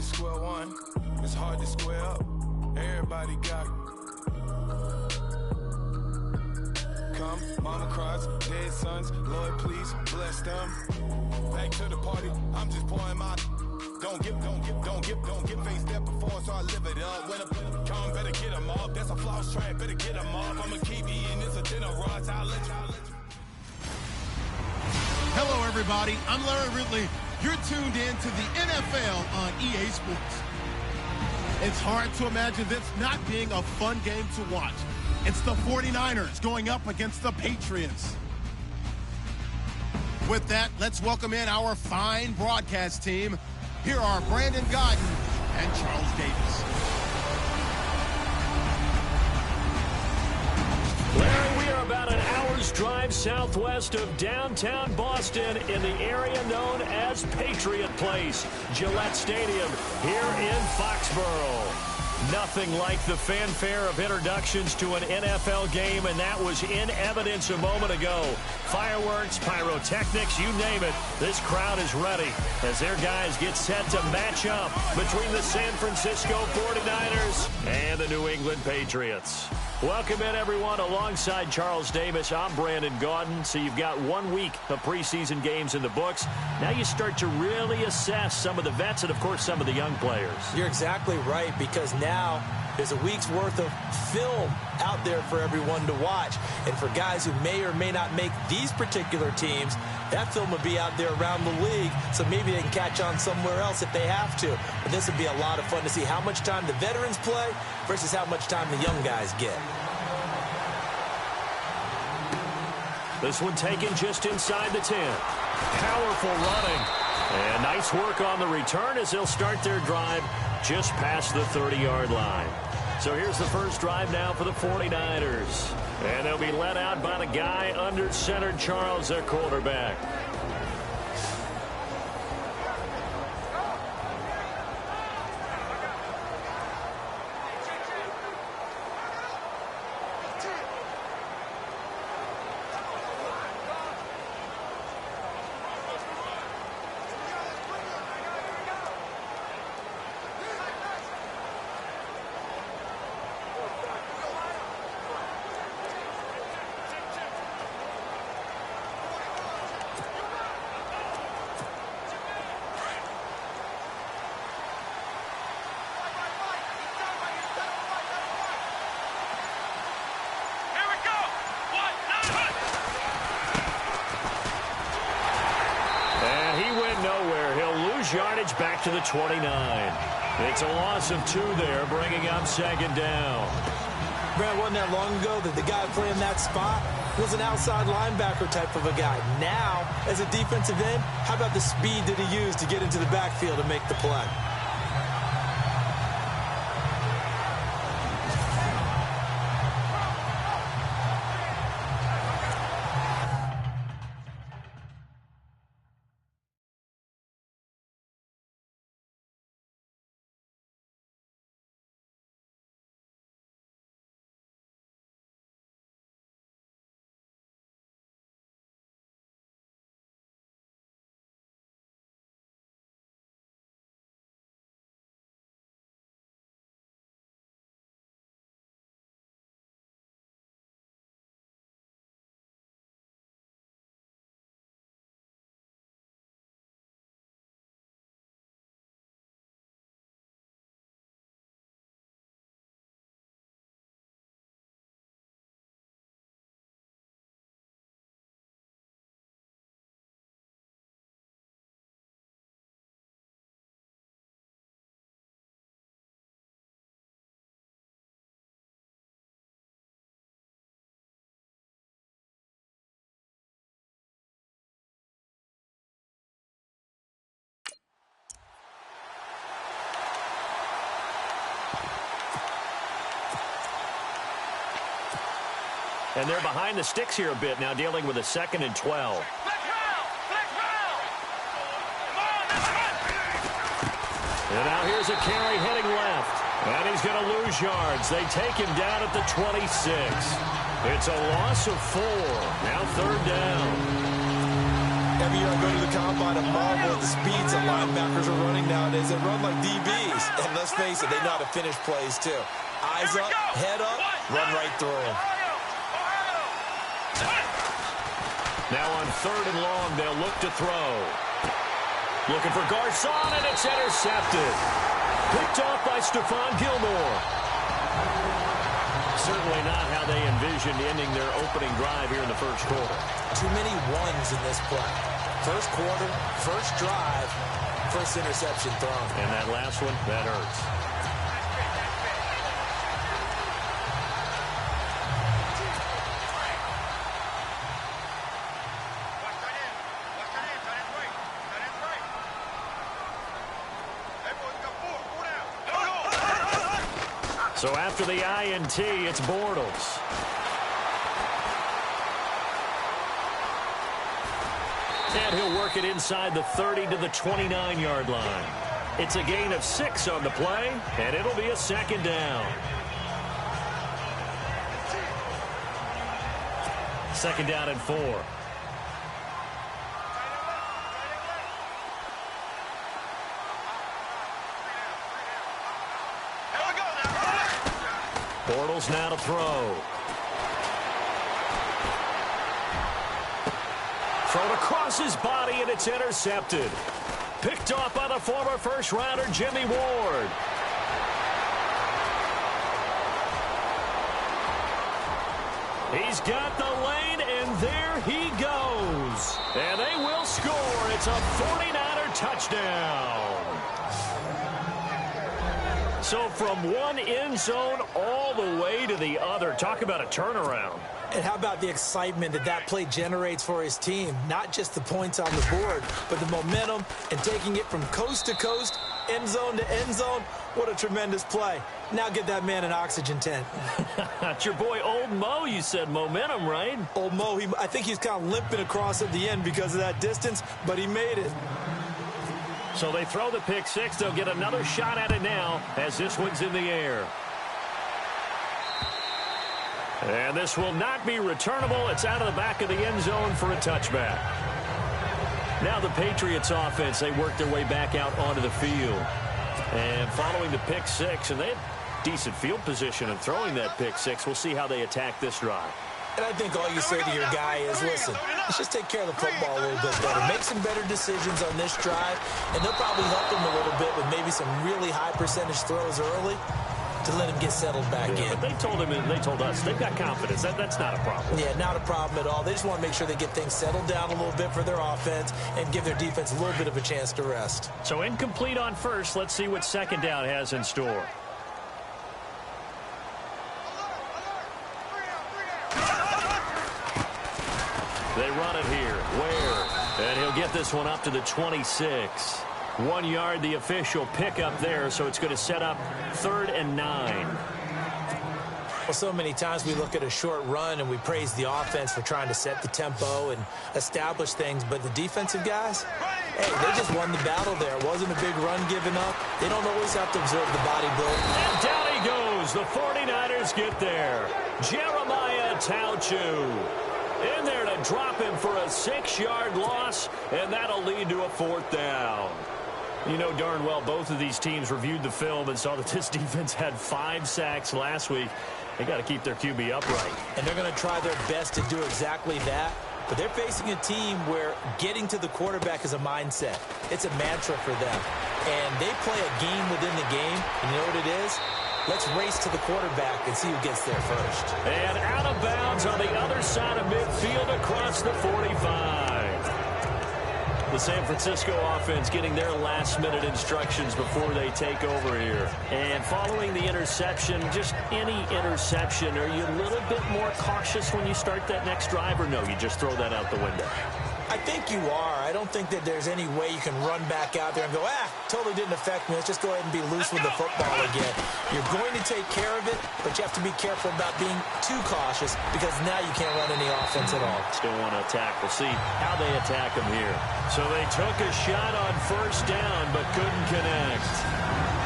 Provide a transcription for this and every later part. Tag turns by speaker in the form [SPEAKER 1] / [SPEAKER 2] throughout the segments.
[SPEAKER 1] square one. It's hard to square up. Everybody got it. Come, mama cries, dead sons. Lord, please bless them. Back to the party. I'm just pouring my. Don't get face that before, so I live it up. When I come, better get them up. That's a floss track, better get them up. I'ma keep eating this a dinner rush. I'll let you.
[SPEAKER 2] Hello, everybody. I'm Larry Ridley. You're tuned in to the NFL on EA Sports. It's hard to imagine this not being a fun game to watch. It's the 49ers going up against the Patriots. With that, let's welcome in our fine broadcast team. Here are Brandon Godden and Charles Davis.
[SPEAKER 3] Larry, we are about an hour's drive southwest of downtown Boston in the area known as Patriot Place, Gillette Stadium, here in Foxborough. Nothing like the fanfare of introductions to an NFL game, and that was in evidence a moment ago. Fireworks, pyrotechnics, you name it, this crowd is ready as their guys get set to match up between the San Francisco 49ers and the New England Patriots. Welcome in, everyone. Alongside Charles Davis, I'm Brandon Gaudin. So you've got 1 week of preseason games in the books. Now you start to really assess some of the vets and, of course, some of the young players.
[SPEAKER 4] You're exactly right, because now there's a week's worth of film out there for everyone to watch. And for guys who may or may not make these particular teams, that film will be out there around the league, so maybe they can catch on somewhere else if they have to. But this would be a lot of fun to see how much time the veterans play versus how much time the young guys get.
[SPEAKER 3] This one taken just inside the 10. Powerful running. And nice work on the return as they'll start their drive just past the 30-yard line. So here's the first drive now for the 49ers. And they'll be led out by the guy under center, Charles, their quarterback. Yardage back to the 29. It's a loss of 2 there, bringing up second down.
[SPEAKER 4] Brad, wasn't that long ago that the guy playing that spot was an outside linebacker type of a guy. Now, as a defensive end, how about the speed that he used to get into the backfield and make the play?
[SPEAKER 3] And they're behind the sticks here a bit now, dealing with a 2nd and 12. And now here's a carry heading left. And he's going to lose yards. They take him down at the 26. It's a loss of 4. Now 3rd down.
[SPEAKER 4] Every year I go to the combine and marvel at the speeds that linebackers are running nowadays. They run like DBs. And let's face it, they know how to finish plays too. Eyes up, head up, run right through them.
[SPEAKER 3] Now on 3rd and long, they'll look to throw. Looking for Garcon, and it's intercepted. Picked off by Stephon Gilmore. Certainly not how they envisioned ending their opening drive here in the first quarter.
[SPEAKER 4] Too many ones in this play. First quarter, first drive, first interception thrown.
[SPEAKER 3] And that last one, that hurts. So after the INT, it's Bortles. And he'll work it inside the 30 to the 29-yard line. It's a gain of 6 on the play, and it'll be a 2nd down. 2nd down and 4. Bortles now to throw. Thrown across his body, and it's intercepted. Picked off by the former first-rounder, Jimmy Ward. He's got the lane, and there he goes. And they will score. It's a 49er touchdown. So from one end zone all the way to the other. Talk about a turnaround.
[SPEAKER 4] And how about the excitement that that play generates for his team? Not just the points on the board, but the momentum and taking it from coast to coast, end zone to end zone. What a tremendous play. Now get that man an oxygen tent.
[SPEAKER 3] It's your boy Old Mo, you said momentum, right?
[SPEAKER 4] Old Mo, I think he's kind of limping across at the end because of that distance, but he made it.
[SPEAKER 3] So they throw the pick six. They'll get another shot at it now as this one's in the air. And this will not be returnable. It's out of the back of the end zone for a touchback. Now the Patriots offense, they work their way back out onto the field. And following the pick six, and they had decent field position in throwing that pick six. We'll see how they attack this drive.
[SPEAKER 4] And I think all you say to your guy is, listen, let's just take care of the football a little bit better. Make some better decisions on this drive, and they'll probably help him a little bit with maybe some really high percentage throws early to let him get settled back in.
[SPEAKER 3] But they told him, and they told us, they've got confidence. That's not a problem.
[SPEAKER 4] Yeah, not a problem at all. They just want to make sure they get things settled down a little bit for their offense and give their defense a little bit of a chance to rest.
[SPEAKER 3] So incomplete on first. Let's see what second down has in store. They run it here. Ware. And he'll get this one up to the 26. 1 yard, the official pickup there, so it's going to set up 3rd and 9.
[SPEAKER 4] Well, so many times we look at a short run and we praise the offense for trying to set the tempo and establish things, but the defensive guys, hey, they just won the battle there. It wasn't a big run given up. They don't always have to observe the body build.
[SPEAKER 3] And down he goes. The 49ers get there. Jeremiah Tauchu in there to drop him for a 6-yard loss, and that'll lead to a 4th down. You know darn well both of these teams reviewed the film and saw that this defense had 5 sacks last week. They got to keep their QB upright.
[SPEAKER 4] And they're going to try their best to do exactly that. But they're facing a team where getting to the quarterback is a mindset. It's a mantra for them. And they play a game within the game. And you know what it is? Let's race to the quarterback and see who gets there first.
[SPEAKER 3] And out of bounds on the other side of midfield across the 45. The San Francisco offense getting their last-minute instructions before they take over here. And following the interception, just any interception, are you a little bit more cautious when you start that next drive, or no, you just throw that out the window?
[SPEAKER 4] I think you are. I don't think that there's any way you can run back out there and go, totally didn't affect me. Let's just go ahead and be loose with the football again. You're going to take care of it, but you have to be careful about being too cautious because now you can't run any offense at all.
[SPEAKER 3] Still want to attack. We'll see how they attack them here. So they took a shot on 1st down, but couldn't connect.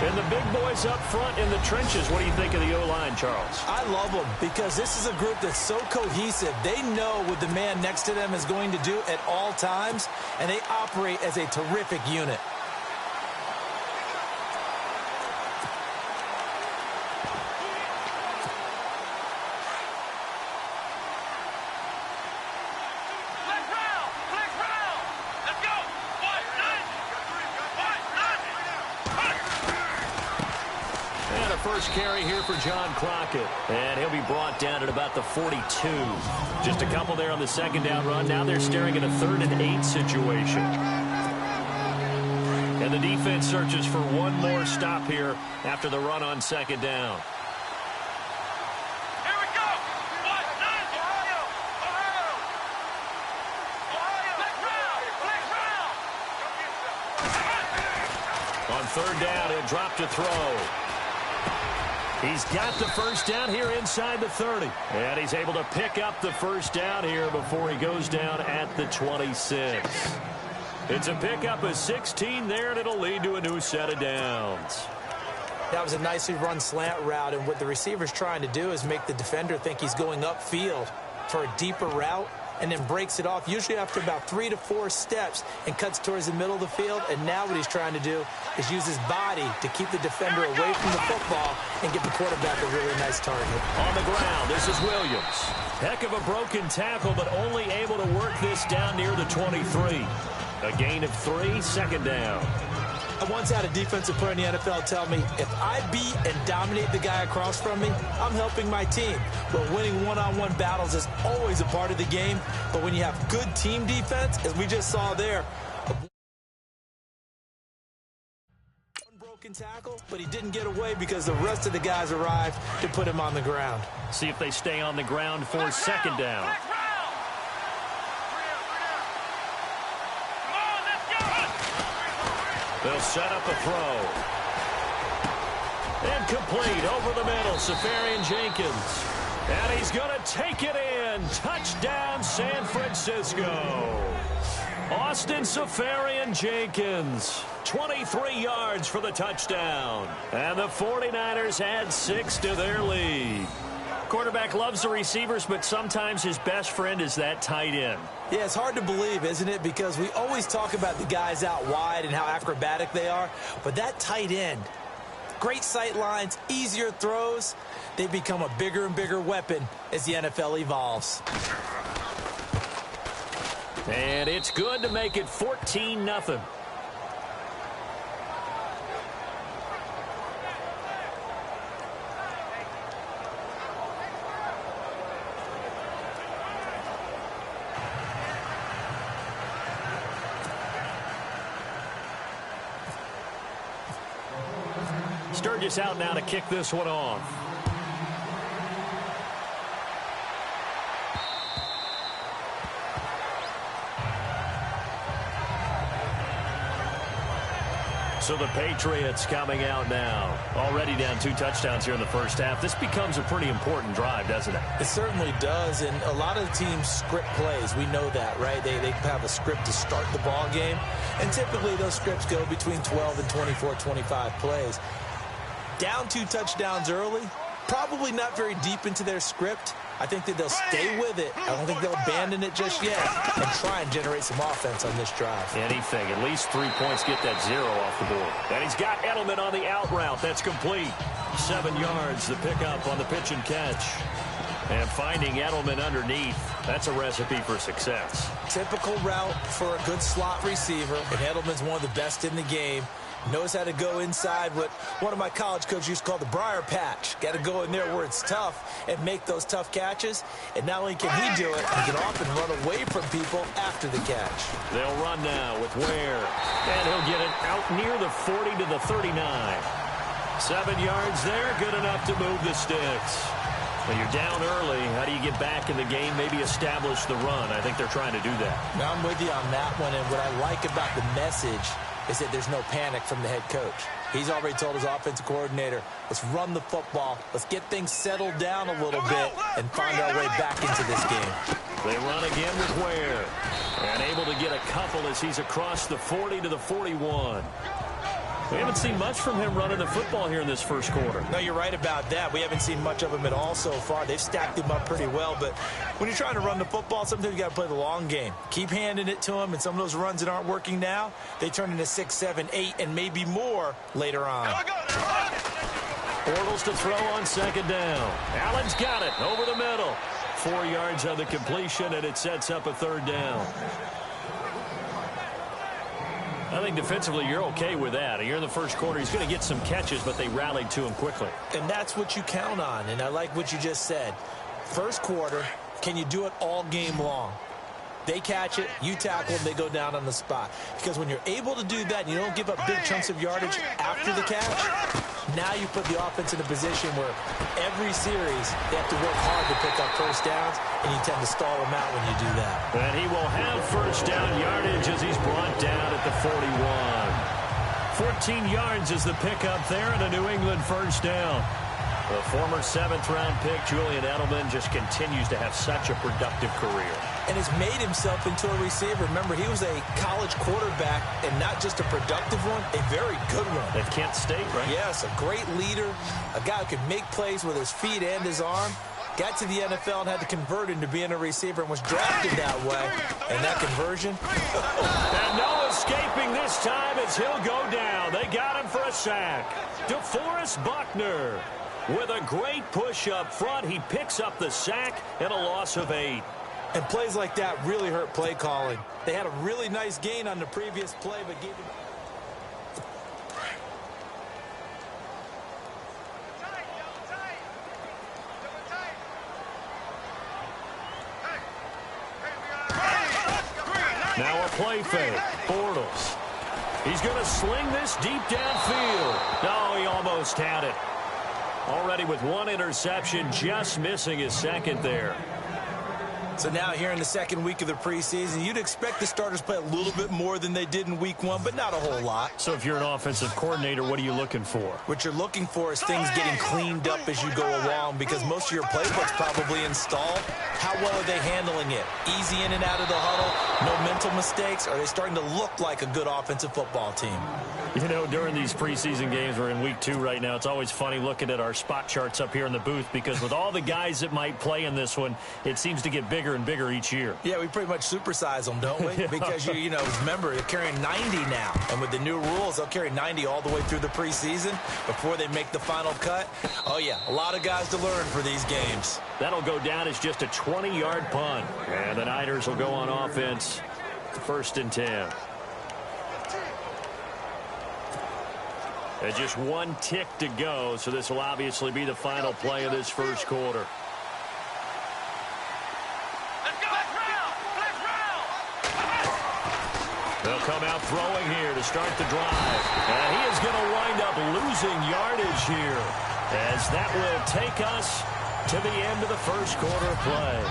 [SPEAKER 3] And the big boys up front in the trenches, what do you think of the O-line, Charles?
[SPEAKER 4] I love them because this is a group that's so cohesive. They know what the man next to them is going to do at all times, and they operate as a terrific unit.
[SPEAKER 3] First carry here for John Crockett, and he'll be brought down at about the 42. Just a couple there on the second down run. Now they're staring at a 3rd and 8 situation. And the defense searches for one more stop here after the run on second down.
[SPEAKER 5] Here we go.
[SPEAKER 3] On 3rd down, he'll drop to throw. He's got the first down here inside the 30. And he's able to pick up the first down here before he goes down at the 26. It's a pickup of 16 there, and it'll lead to a new set of downs.
[SPEAKER 4] That was a nicely run slant route, and what the receiver's trying to do is make the defender think he's going upfield for a deeper route, and then breaks it off, usually after about 3 to 4 steps, and cuts towards the middle of the field. And now what he's trying to do is use his body to keep the defender away from the football and give the quarterback a really nice target.
[SPEAKER 3] On the ground, this is Williams. Heck of a broken tackle, but only able to work this down near the 23. A gain of 3, second down.
[SPEAKER 4] I once had a defensive player in the NFL tell me, if I beat and dominate the guy across from me, I'm helping my team. But winning one-on-one battles is always a part of the game. But when you have good team defense, as we just saw there, broken tackle, but he didn't get away because the rest of the guys arrived to put him on the ground.
[SPEAKER 3] See if they stay on the ground for second down. They'll set up a throw. And complete over the middle, Safarian Jenkins. And he's going to take it in. Touchdown, San Francisco. Austin Safarian Jenkins, 23 yards for the touchdown. And the 49ers add 6 to their lead. Quarterback loves the receivers, but sometimes his best friend is that tight end.
[SPEAKER 4] Yeah, it's hard to believe, isn't it? Because we always talk about the guys out wide and how acrobatic they are. But that tight end, great sight lines, easier throws, they become a bigger and bigger weapon as the NFL evolves.
[SPEAKER 3] And it's good to make it 14-0. Sturgis out now to kick this one off. So the Patriots coming out now. Already down 2 touchdowns here in the first half. This becomes a pretty important drive, doesn't it?
[SPEAKER 4] It certainly does, and a lot of teams script plays. We know that, right? They have a script to start the ball game, and typically those scripts go between 12 and 24, 25 plays. Down 2 touchdowns early, probably not very deep into their script. I think that they'll stay with it. I don't think they'll abandon it just yet and try and generate some offense on this drive.
[SPEAKER 3] Anything. At least 3 points, get that 0 off the board. And he's got Edelman on the out route. That's complete. 7 yards, the pickup on the pitch and catch. And finding Edelman underneath, that's a recipe for success.
[SPEAKER 4] Typical route for a good slot receiver, and Edelman's one of the best in the game. Knows how to go inside what one of my college coaches used to call the briar patch. Got to go in there where it's tough and make those tough catches. And not only can he do it, he can often run away from people after the catch.
[SPEAKER 3] They'll run now with Ware. And he'll get it out near the 40 to the 39. 7 yards there, good enough to move the sticks. When you're down early, how do you get back in the game, maybe establish the run? I think they're trying to do that.
[SPEAKER 4] Now I'm with you on that one, and what I like about the message is that there's no panic from the head coach. He's already told his offensive coordinator, let's run the football, let's get things settled down a little bit and find our way back into this game.
[SPEAKER 3] They run again with Ware. And able to get a couple as he's across the 40 to the 41. We haven't seen much from him running the football here in this first quarter.
[SPEAKER 4] No, you're right about that. We haven't seen much of him at all so far. They've stacked him up pretty well, but when you're trying to run the football, sometimes you got to play the long game. Keep handing it to him, and some of those runs that aren't working now, they turn into 6, 7, 8, and maybe more later on.
[SPEAKER 3] Bortles to throw on second down. Allen's got it over the middle. 4 yards on the completion, and it sets up a third down. I think defensively you're okay with that. Here in the first quarter, he's going to get some catches, but they rallied to him quickly.
[SPEAKER 4] And that's what you count on, and I like what you just said. First quarter, can you do it all game long? They catch it, you tackle them, they go down on the spot. Because when you're able to do that and you don't give up big chunks of yardage after the catch, now you put the offense in a position where every series they have to work hard to pick up first downs, and you tend to stall them out when you do that.
[SPEAKER 3] And he will have first down yardage as he's brought down at the 41. 14 yards is the pickup there, and a New England first down. The former 7th-round pick, Julian Edelman, just continues to have such a productive career.
[SPEAKER 4] And has made himself into a receiver. Remember, he was a college quarterback, and not just a productive one, a very good one.
[SPEAKER 3] At Kent State, right?
[SPEAKER 4] Yes, a great leader, a guy who could make plays with his feet and his arm. Got to the NFL and had to convert into being a receiver and was drafted that way. And that conversion.
[SPEAKER 3] And no escaping this time as he'll go down. They got him for a sack. DeForest Buckner with a great push up front. He picks up the sack and a loss of 8.
[SPEAKER 4] And plays like that really hurt play calling. They had a really nice gain on the previous play, but gave him...
[SPEAKER 3] Now a play fake. Bortles. He's going to sling this deep downfield. No, he almost had it. Already with 1 interception, just missing his second there.
[SPEAKER 4] So now here in the second week of the preseason, you'd expect the starters play a little bit more than they did in week 1, but not a whole lot.
[SPEAKER 3] So if you're an offensive coordinator, what are you looking for?
[SPEAKER 4] What you're looking for is things getting cleaned up as you go along, because most of your playbook's probably installed. How well are they handling it? Easy in and out of the huddle, no mental mistakes? Are they starting to look like a good offensive football team?
[SPEAKER 3] You know, during these preseason games, we're in week 2 right now, it's always funny looking at our spot charts up here in the booth, because with all the guys that might play in this one, it seems to get bigger and bigger each year.
[SPEAKER 4] Yeah, we pretty much supersize them, don't we? Because, you know, remember, they're carrying 90 now. And with the new rules, they'll carry 90 all the way through the preseason before they make the final cut. Oh, yeah, a lot of guys to learn for these games.
[SPEAKER 3] That'll go down as just a 20-yard punt. And the Niners will go on offense. 1st and 10. And just 1 tick to go, so this will obviously be the final play of this first quarter. They'll come out throwing here to start the drive. And he is going to wind up losing yardage here, as that will take us to the end of the first quarter of play.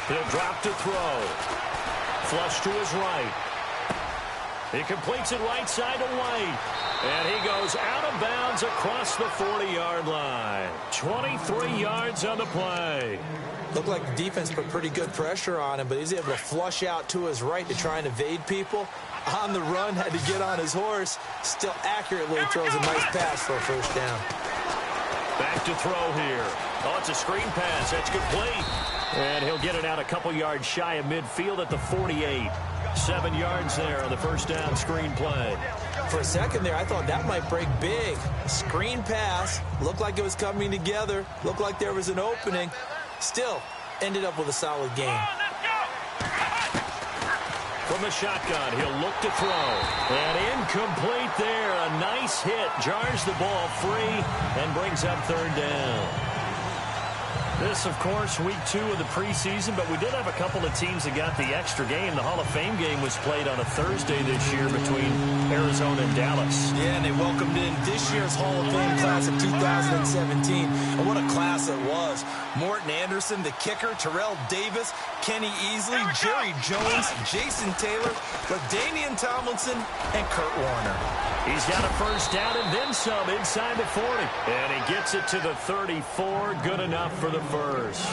[SPEAKER 3] He'll drop to throw. Flush to his right. He completes it right side to White. And he goes out of bounds across the 40-yard line. 23 yards on the play.
[SPEAKER 4] Looked like the defense put pretty good pressure on him, but he's able to flush out to his right to try and evade people. On the run, had to get on his horse. Still accurately throws a nice pass for a first down.
[SPEAKER 3] Back to throw here. Oh, it's a screen pass. That's complete. And he'll get it out a couple yards shy of midfield at the 48. 7 yards there on the first down screen play.
[SPEAKER 4] For a second there, I thought that might break big. Screen pass. Looked like it was coming together. Looked like there was an opening. Still, ended up with a solid game.
[SPEAKER 3] From the shotgun, he'll look to throw. And incomplete there. A nice hit. Jars the ball free and brings up third down. This, of course, week 2 of the preseason, but we did have a couple of teams that got the extra game. The Hall of Fame game was played on a Thursday this year between Arizona and Dallas.
[SPEAKER 4] Yeah, and they welcomed in this year's Hall of Fame class of 2017. And what a class it was. Morton Anderson, the kicker, Terrell Davis, Kenny Easley, Jerry Jones, Jason Taylor, LaDainian Tomlinson, and Kurt Warner.
[SPEAKER 3] He's got a first down and then some inside the 40. And he gets it to the 34. Good enough for the first.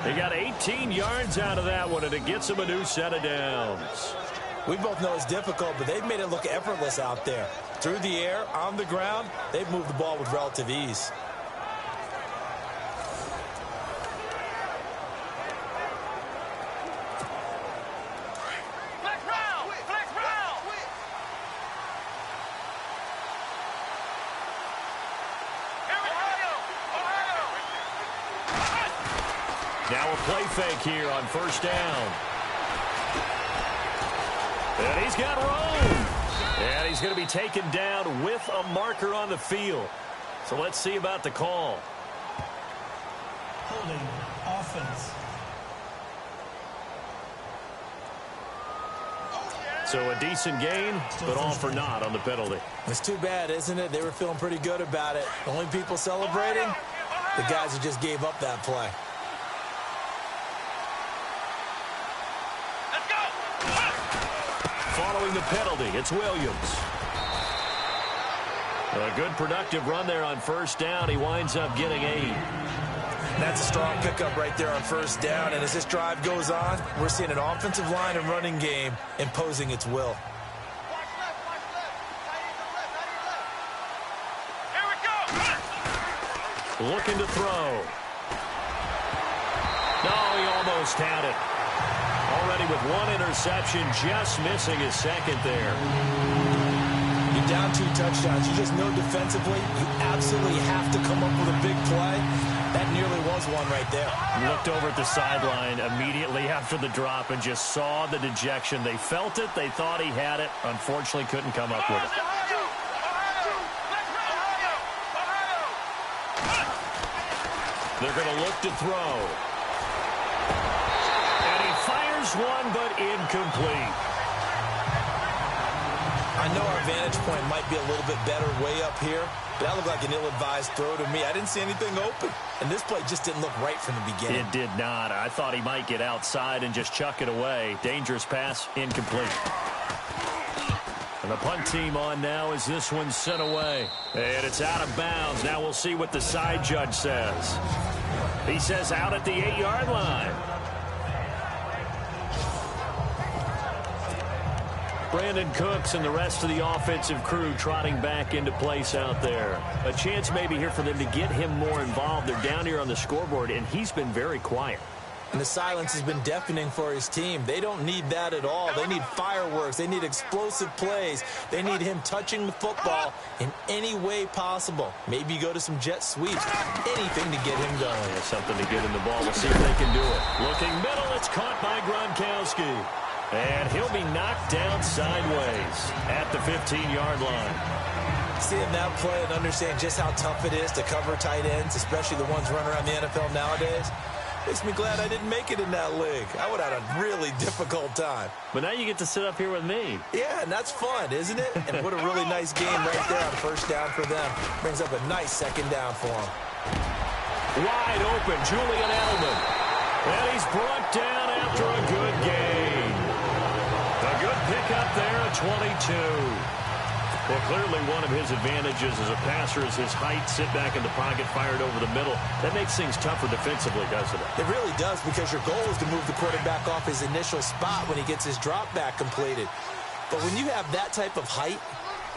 [SPEAKER 3] He got 18 yards out of that one, and it gets him a new set of downs.
[SPEAKER 4] We both know it's difficult, but they've made it look effortless out there. Through the air, on the ground, they've moved the ball with relative ease.
[SPEAKER 3] Now a play fake here on first down. And he's got room. And he's going to be taken down with a marker on the field. So let's see about the call.
[SPEAKER 5] Holding offense.
[SPEAKER 3] So a decent gain, but all for naught on the penalty.
[SPEAKER 4] It's too bad, isn't it? They were feeling pretty good about it. The only people celebrating, the guys who just gave up that play.
[SPEAKER 3] Following the penalty, it's Williams. A good productive run there on first down. He winds up getting 8.
[SPEAKER 4] That's a strong pickup right there on first down. And as this drive goes on, we're seeing an offensive line and running game imposing its will.
[SPEAKER 3] Looking to throw. No, he almost had it. Already with one interception, just missing his second there.
[SPEAKER 4] You're down 2 touchdowns. You just know defensively you absolutely have to come up with a big play. That nearly was one right there.
[SPEAKER 3] Looked over at the sideline immediately after the drop and just saw the dejection. They felt it. They thought he had it. Unfortunately, couldn't come up with it. They're going to look to throw. And he fires one, but incomplete.
[SPEAKER 4] I know our vantage point might be a little bit better way up here, but that looked like an ill-advised throw to me. I didn't see anything open, and this play just didn't look right from the beginning.
[SPEAKER 3] It did not. I thought he might get outside and just chuck it away. Dangerous pass, incomplete. And the punt team on now as this one's sent away. And it's out of bounds. Now we'll see what the side judge says. He says out at the 8-yard line. Brandon Cooks and the rest of the offensive crew trotting back into place out there. A chance maybe here for them to get him more involved. They're down here on the scoreboard, and he's been very quiet.
[SPEAKER 4] And the silence has been deafening for his team. They don't need that at all. They need fireworks. They need explosive plays. They need him touching the football in any way possible. Maybe go to some jet sweeps. Anything to get him going.
[SPEAKER 3] Yeah, something to get him the ball. We'll see if they can do it. Looking middle. It's caught by Gronkowski. And he'll be knocked down sideways at the 15-yard line.
[SPEAKER 4] Seeing that play and understand just how tough it is to cover tight ends, especially the ones running around the NFL nowadays, makes me glad I didn't make it in that league. I would have had a really difficult time.
[SPEAKER 3] But now you get to sit up here with me.
[SPEAKER 4] Yeah, and that's fun, isn't it? And what a really nice game right there on first down for them. Brings up a nice second down for them.
[SPEAKER 3] Wide open, Julian Edelman. And he's brought down after a good game. A good pickup there at 22. Well, clearly one of his advantages as a passer is his height, sit back in the pocket, fired over the middle. That makes things tougher defensively, doesn't it?
[SPEAKER 4] It really does, because your goal is to move the quarterback off his initial spot when he gets his drop back completed. But when you have that type of height,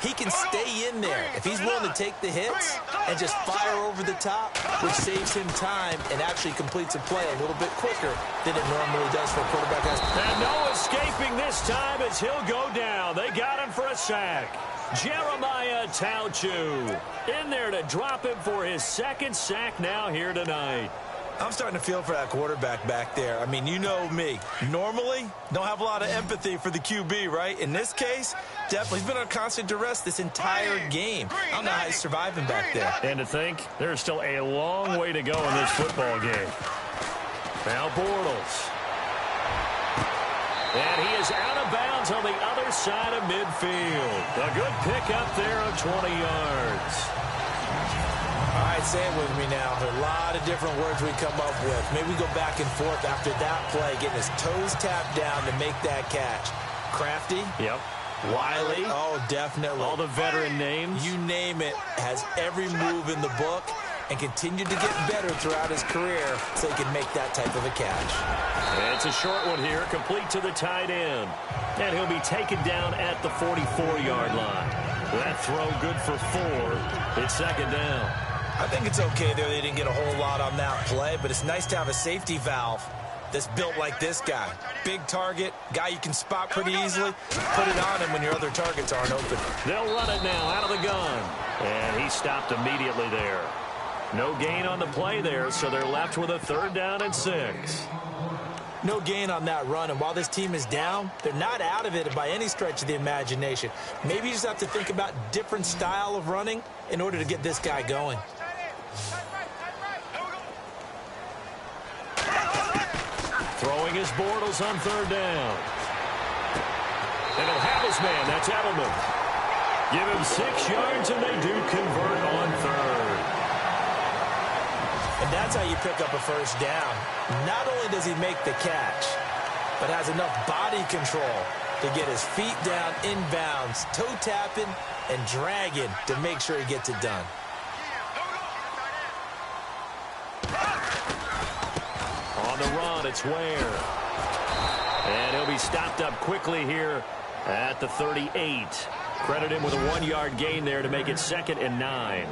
[SPEAKER 4] he can stay in there if he's willing to take the hits and just fire over the top, which saves him time and actually completes a play a little bit quicker than it normally does for a quarterback.
[SPEAKER 3] And no escaping this time as he'll go down. They got him for a sack. Jeremiah Tauchu in there to drop him for his second sack now here tonight.
[SPEAKER 4] I'm starting to feel for that quarterback back there. I mean, you know me. Normally, don't have a lot of empathy for the QB, right? In this case, definitely. He's been on constant duress this entire game. I don't know how he's surviving back there.
[SPEAKER 3] And to think, there's still a long way to go in this football game. Now Bortles. And he is out of bounds on the other side of midfield. A good pickup there of 20 yards.
[SPEAKER 4] All right, say it with me now. There are a lot of different words we come up with. Maybe we go back and forth after that play, getting his toes tapped down to make that catch. Crafty?
[SPEAKER 3] Yep.
[SPEAKER 4] Wiley. Oh, definitely.
[SPEAKER 3] All the veteran names.
[SPEAKER 4] You name it. Has every move in the book and continued to get better throughout his career so he can make that type of a catch.
[SPEAKER 3] It's a short one here, complete to the tight end. And he'll be taken down at the 44-yard line. That throw good for 4. It's second down.
[SPEAKER 4] I think it's okay there. They didn't get a whole lot on that play, but it's nice to have a safety valve that's built like this guy. Big target, guy you can spot pretty easily. Put it on him when your other targets aren't open.
[SPEAKER 3] They'll run it now out of the gun. And he stopped immediately there. No gain on the play there, so they're left with a 3rd down and 6.
[SPEAKER 4] No gain on that run, and while this team is down, they're not out of it by any stretch of the imagination. Maybe you just have to think about different style of running in order to get this guy going.
[SPEAKER 3] Throwing his Bortles on 3rd down. And he'll have his man. That's Edelman. Give him 6 yards, and they do convert on 3rd.
[SPEAKER 4] And that's how you pick up a 1st down. Not only does he make the catch, but has enough body control to get his feet down inbounds, toe tapping and dragging to make sure he gets it done.
[SPEAKER 3] On the run, it's Ware. And he'll be stopped up quickly here at the 38. Credit him with a 1-yard gain there to make it 2nd and 9.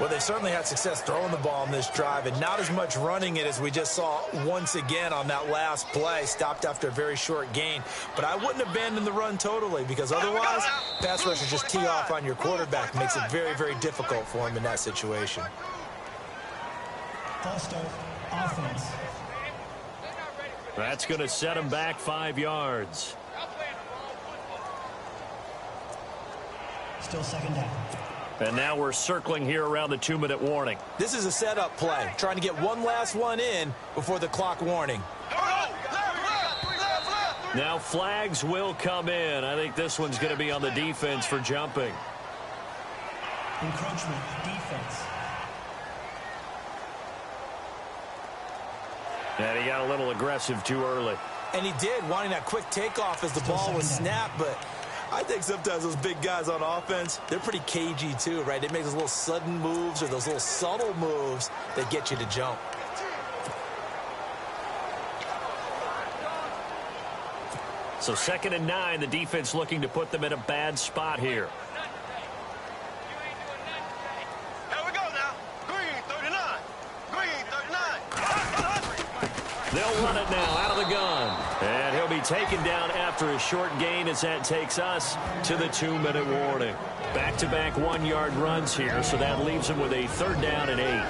[SPEAKER 4] Well, they've certainly had success throwing the ball on this drive, and not as much running it as we just saw once again on that last play. Stopped after a very short gain. But I wouldn't abandon the run totally, because otherwise, pass rushers just tee off on your quarterback. Makes it very, very difficult for him in that situation.
[SPEAKER 5] False start, offense.
[SPEAKER 3] That's going to set him back 5 yards.
[SPEAKER 5] Still 2nd down.
[SPEAKER 3] And now we're circling here around the 2-minute warning.
[SPEAKER 4] This is a setup play, trying to get one last one in before the clock warning.
[SPEAKER 3] Now flags will come in. I think this one's going to be on the defense for jumping.
[SPEAKER 5] Encroachment, defense.
[SPEAKER 3] And he got a little aggressive too early.
[SPEAKER 4] And he did, wanting that quick takeoff as the ball was snapped, but I think sometimes those big guys on offense, they're pretty cagey too, right? They make those little sudden moves or those little subtle moves that get you to jump.
[SPEAKER 3] So 2nd and 9, the defense looking to put them in a bad spot here.
[SPEAKER 1] Here we go now. Green 39. Green 39.
[SPEAKER 3] They'll run it now out of the gun. And he'll be taken down after a short gain as that takes us to the 2-minute warning. Back-to-back 1-yard runs here, so that leaves him with a 3rd down and 8.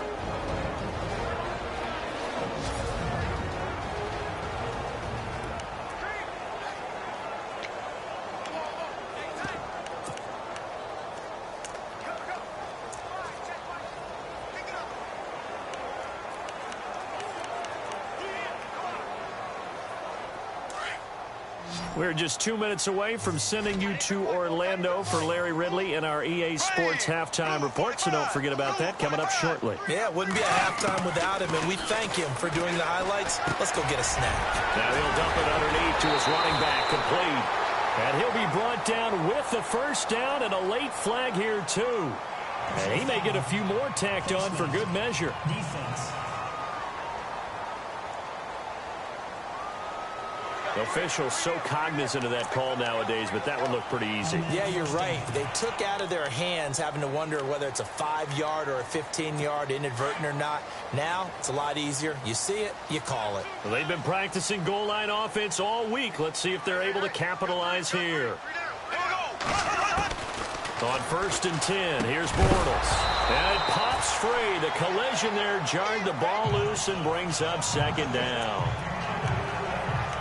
[SPEAKER 3] We're just 2 minutes away from sending you to Orlando for Larry Ridley in our EA Sports Halftime Report, so don't forget about that coming up shortly.
[SPEAKER 4] Yeah, it wouldn't be a halftime without him, and we thank him for doing the highlights. Let's go get a snack.
[SPEAKER 3] Now he'll dump it underneath to his running back, complete. And he'll be brought down with the 1st down and a late flag here, too. And he may get a few more tacked on for good measure.
[SPEAKER 5] Defense.
[SPEAKER 3] Officials so cognizant of that call nowadays, but that one looked pretty easy.
[SPEAKER 4] Yeah, you're right. They took out of their hands having to wonder whether it's a 5-yard or a 15-yard inadvertent or not. Now, it's a lot easier. You see it, you call it.
[SPEAKER 3] Well, they've been practicing goal line offense all week. Let's see if they're able to capitalize here. On 1st and 10, here's Bortles. And it pops free. The collision there jarred the ball loose and brings up 2nd down.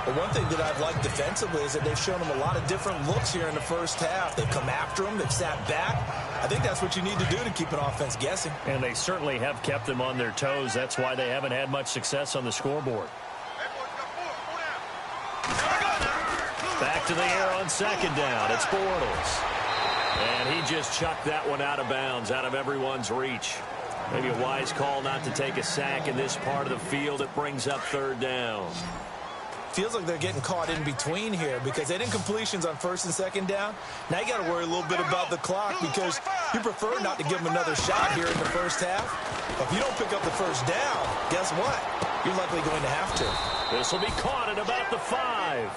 [SPEAKER 4] Well, one thing that I've liked defensively is that they've shown them a lot of different looks here in the 1st half. They've come after them. They've sat back. I think that's what you need to do to keep an offense guessing.
[SPEAKER 3] And they certainly have kept them on their toes. That's why they haven't had much success on the scoreboard. Back to the air on 2nd down. It's Bortles. And he just chucked that one out of bounds, out of everyone's reach. Maybe a wise call not to take a sack in this part of the field. It brings up 3rd down.
[SPEAKER 4] feels like they're getting caught in between here because they didn't completions on first and second down. Now you got to worry a little bit about the clock because you prefer not to give them another shot here in the first half. But if you don't pick up the first down, guess what? You're likely going to have to.
[SPEAKER 3] This will be caught at about the 5.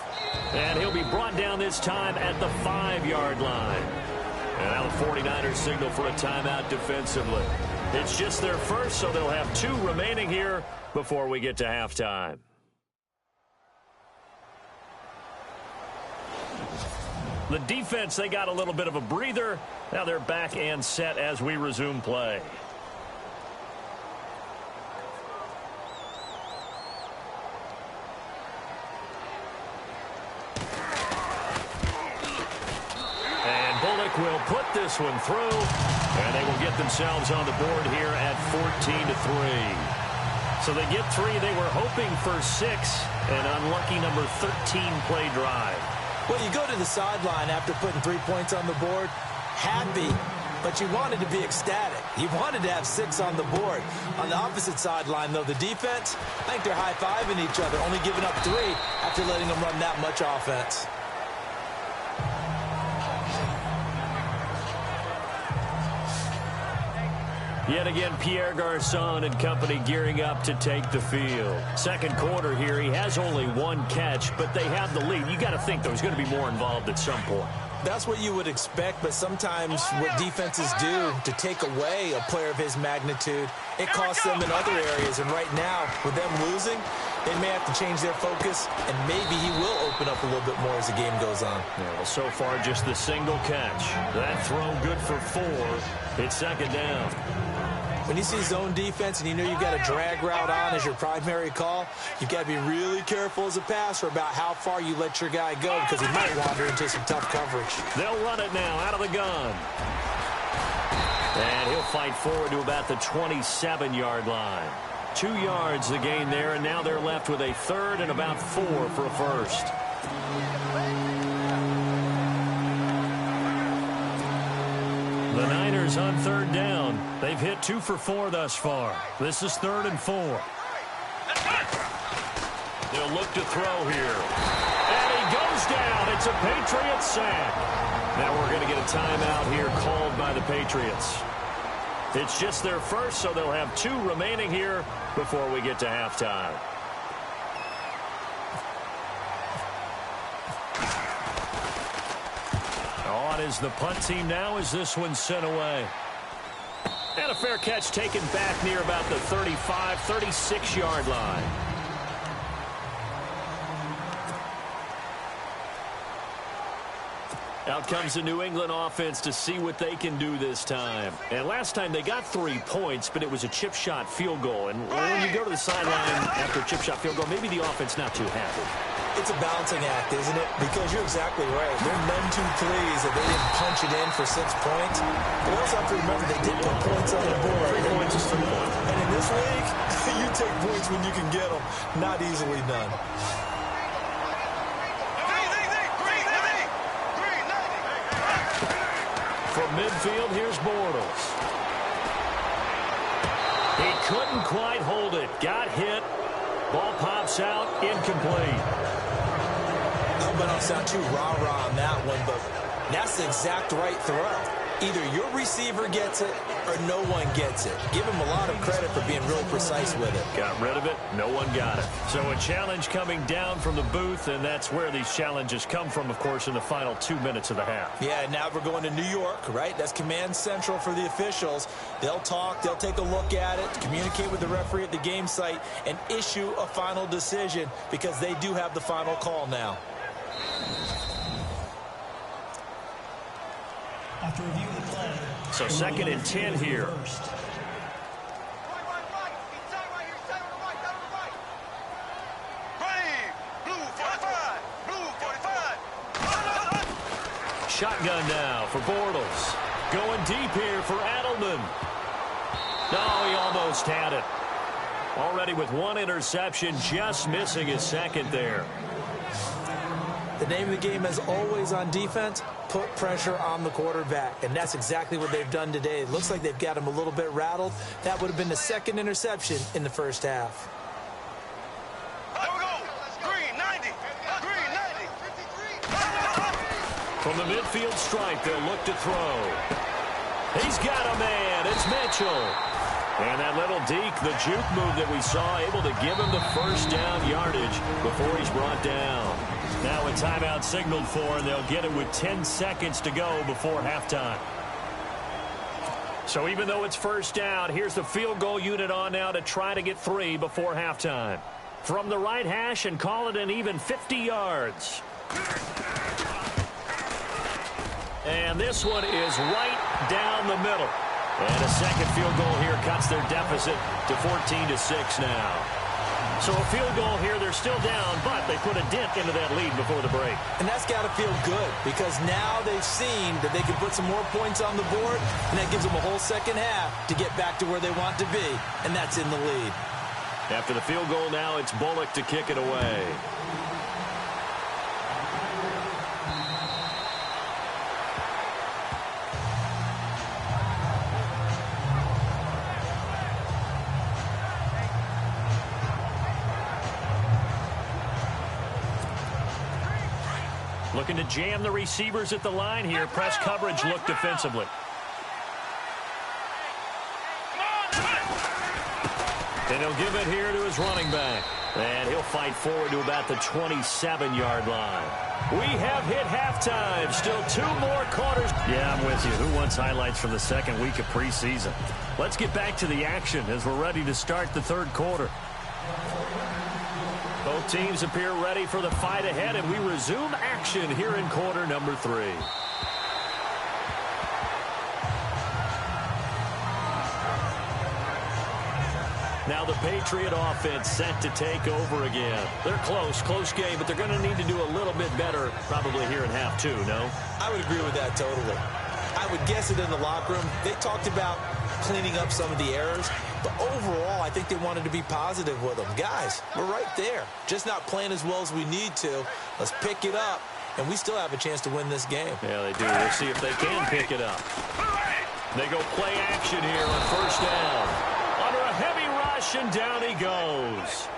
[SPEAKER 3] And he'll be brought down this time at the 5-yard line. And now the 49ers signal for a timeout defensively. It's just their first, so they'll have 2 remaining here before we get to halftime. The defense, they got a little bit of a breather. Now they're back and set as we resume play. Will put this one through, and they will get themselves on the board here at 14-3. So they get 3. They were hoping for 6, an unlucky number 13 play drive.
[SPEAKER 4] Well, you go to the sideline after putting 3 points on the board, happy, but you wanted to be ecstatic. You wanted to have 6 on the board. On the opposite sideline, though, the defense, I think they're high-fiving each other, only giving up 3 after letting them run that much offense.
[SPEAKER 3] Yet again, Pierre Garçon and company gearing up to take the field. Second quarter here, he has only 1 catch, but they have the lead. You got to think, though, he's going to be more involved at some point.
[SPEAKER 4] That's what you would expect, but sometimes what defenses do to take away a player of his magnitude, it costs them in other areas. And right now, with them losing, they may have to change their focus, and maybe he will open up a little bit more as the game goes on.
[SPEAKER 3] Yeah, well, so far, just the single catch. That throw good for 4. It's second down.
[SPEAKER 4] When you see zone defense and you know you've got a drag route on as your primary call, you've got to be really careful as a passer about how far you let your guy go because he might wander into some tough coverage.
[SPEAKER 3] They'll run it now out of the gun. And he'll fight forward to about the 27-yard line. 2 yards the gain there, and now they're left with a 3rd and about 4 for a first. The Niners on 3rd down. They've hit 2 for 4 thus far. This is 3rd and 4. They'll look to throw here. And he goes down. It's a Patriot sack. Now we're going to get a timeout here called by the Patriots. It's just their first, so they'll have 2 remaining here before we get to halftime. On is the punt team now as this one's sent away. And a fair catch taken back near about the 35, 36-yard line. Out comes the New England offense to see what they can do this time. And last time they got 3 points, but it was a chip shot field goal. And when you go to the sideline after a chip shot field goal, maybe the offense not too happy.
[SPEAKER 4] It's a balancing act, isn't it? Because you're exactly right. They're none too pleased that they didn't punch it in for 6 points. But also have to remember they did put points on the board.
[SPEAKER 3] 3 points is 3 points.
[SPEAKER 4] And in this league, you take points when you can get them. Not easily done.
[SPEAKER 3] From midfield, here's Bortles. He couldn't quite hold it. Got hit. Ball pops out. Incomplete.
[SPEAKER 4] I don't sound too rah-rah on that one, but that's the exact right throw. Either your receiver gets it or no one gets it. Give him a lot of credit for being real precise with it.
[SPEAKER 3] Got rid of it. No one got it. So a challenge coming down from the booth, and that's where these challenges come from, of course, in the final 2 minutes of the half.
[SPEAKER 4] Yeah, now we're going to New York, right? That's command central for the officials. They'll talk, they'll take a look at it, communicate with the referee at the game site, and issue a final decision because they do have the final call now.
[SPEAKER 5] After review of the play.
[SPEAKER 3] So 2nd and 10 here. Shotgun now for Bortles. Going deep here for Adelman. No, he almost had it. Already with 1 interception, just missing his 2nd there.
[SPEAKER 4] The name of the game, as always on defense, put pressure on the quarterback. And that's exactly what they've done today. It looks like they've got him a little bit rattled. That would have been the 2nd interception in the first half.
[SPEAKER 1] There we go. Green, 90.
[SPEAKER 3] From the midfield stripe, they'll look to throw. He's got a man. It's Mitchell. And that little deke, the juke move that we saw, able to give him the first down yardage before he's brought down. Now a timeout signaled for, and they'll get it with 10 seconds to go before halftime. So even though it's first down, here's the field goal unit on now to try to get 3 before halftime. From the right hash and call it an even 50 yards. And this one is right down the middle. And a second field goal here cuts their deficit to 14-6 now. So a field goal here, they're still down, but they put a dent into that lead before the break.
[SPEAKER 4] And that's got to feel good because now they've seen that they can put some more points on the board, and that gives them a whole second half to get back to where they want to be, and that's in the lead.
[SPEAKER 3] After the field goal now, it's Bullock to kick it away. Looking to jam the receivers at the line here. Press coverage look defensively. And he'll give it here to his running back. And he'll fight forward to about the 27-yard line. We have hit halftime. Still 2 more quarters. Yeah, I'm with you. Who wants highlights from the second week of preseason? Let's get back to the action as we're ready to start the third quarter. Both teams appear ready for the fight ahead, and we resume action here in quarter number 3. Now the Patriot offense set to take over again. They're close game, but they're going to need to do a little bit better probably here in half 2, no?
[SPEAKER 4] I would agree with that totally. I would guess it in the locker room. They talked about cleaning up some of the errors, but overall, I think they wanted to be positive with them. Guys, we're right there. Just not playing as well as we need to. Let's pick it up, and we still have a chance to win this game.
[SPEAKER 3] Yeah, they do. We'll see if they can pick it up. They go play action here on first down. Under a heavy rush, and down he goes.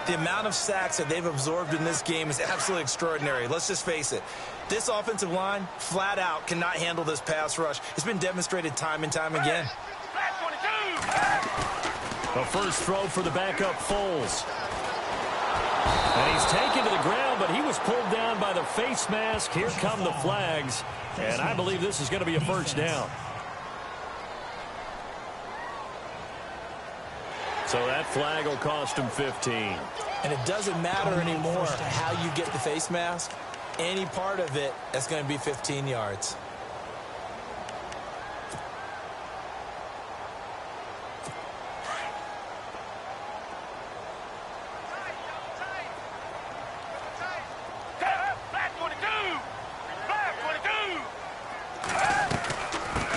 [SPEAKER 4] The amount of sacks that they've absorbed in this game is absolutely extraordinary. Let's just face it. This offensive line, flat out, cannot handle this pass rush. It's been demonstrated time and time again.
[SPEAKER 3] A first throw for the backup Foles. And he's taken to the ground, but he was pulled down by the face mask. Here come the flags. And I believe this is going to be a first down. So that flag will cost him 15.
[SPEAKER 4] And it doesn't matter anymore how you get the face mask. Any part of it, that's going to be 15 yards.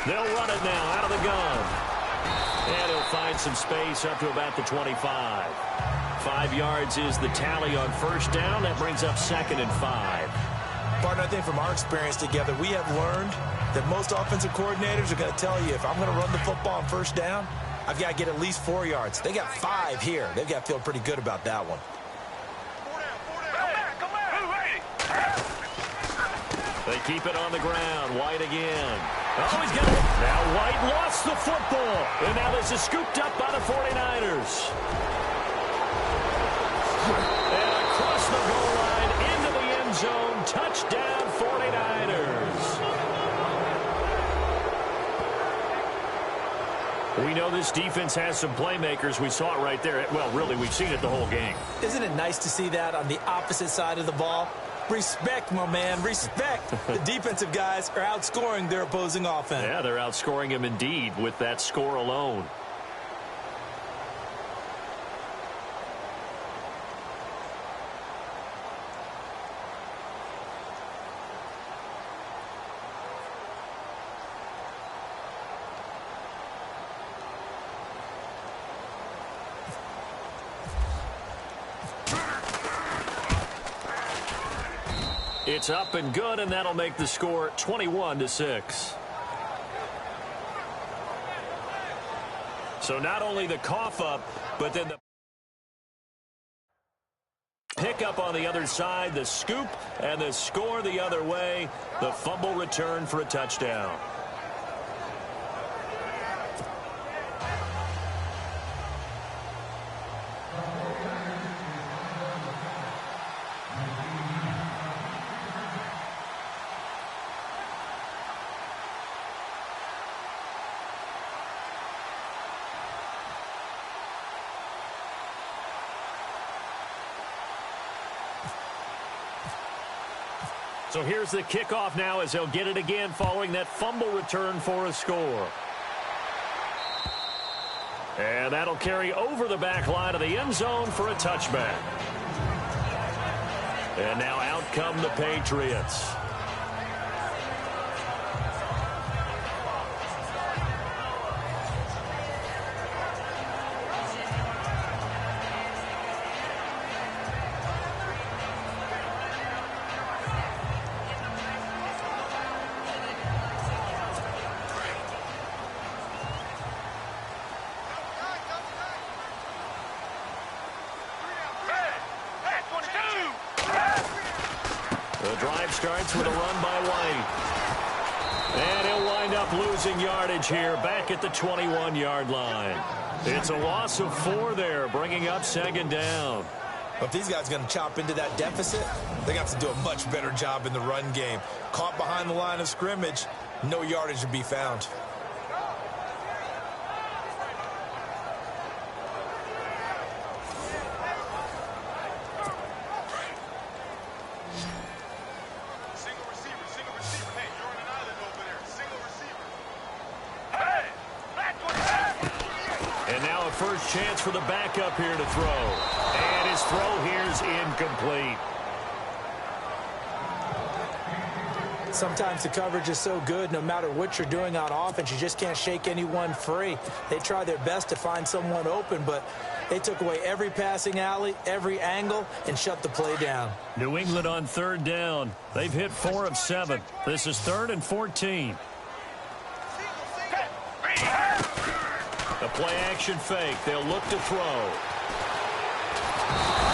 [SPEAKER 3] They'll run it now out of the gun. And he'll find some space up to about the 25. 5 yards is the tally on first down. That brings up 2nd and 5.
[SPEAKER 4] Partner, I think from our experience together, we have learned that most offensive coordinators are going to tell you, if I'm going to run the football on first down, I've got to get at least 4 yards. They got 5 here. They've got to feel pretty good about that one.
[SPEAKER 3] They keep it on the ground. White again. Oh, he's got it. Now White lost the football. And now this is scooped up by the 49ers. And across the goal line into the end zone. Touchdown 49ers. We know this defense has some playmakers. We saw it right there. Well, really, we've seen it the whole game.
[SPEAKER 4] Isn't it nice to see that on the opposite side of the ball? Respect, my man, respect. The defensive guys are outscoring their opposing offense.
[SPEAKER 3] Yeah, they're outscoring them indeed with that score alone. It's up and good, and that'll make the score 21-6. So not only the cough up, but then the... Pickup on the other side, the scoop, and the score the other way. The fumble return for a touchdown. So here's the kickoff now as they'll get it again following that fumble return for a score. And that'll carry over the back line of the end zone for a touchback. And now out come the Patriots. Starts with a run by White. And he'll wind up losing yardage here back at the 21-yard line. It's a loss of 4 there, bringing up second down.
[SPEAKER 4] Well, if these guys are going to chop into that deficit, they got to do a much better job in the run game. Caught behind the line of scrimmage, no yardage to be found.
[SPEAKER 3] First chance for the backup here to throw. And his throw here's incomplete.
[SPEAKER 4] Sometimes the coverage is so good, no matter what you're doing on offense, you just can't shake anyone free. They try their best to find someone open, but they took away every passing alley, every angle, and shut the play down.
[SPEAKER 3] New England on third down. They've hit 4 of 7. This is 3rd and 14. The play-action fake. They'll look to throw.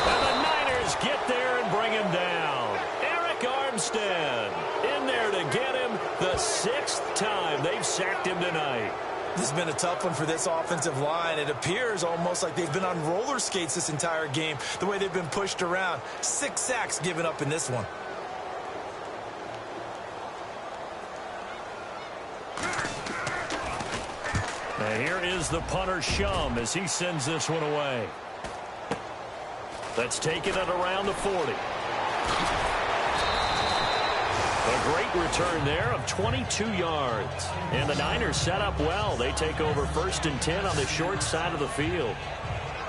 [SPEAKER 3] And the Niners get there and bring him down. Eric Armstead in there to get him the 6th time they've sacked him tonight.
[SPEAKER 4] This has been a tough one for this offensive line. It appears almost like they've been on roller skates this entire game, the way they've been pushed around. 6 sacks given up in this one.
[SPEAKER 3] And here is the punter, Shum, as he sends this one away. That's taken it around the 40. A great return there of 22 yards. And the Niners set up well. They take over 1st and 10 on the short side of the field.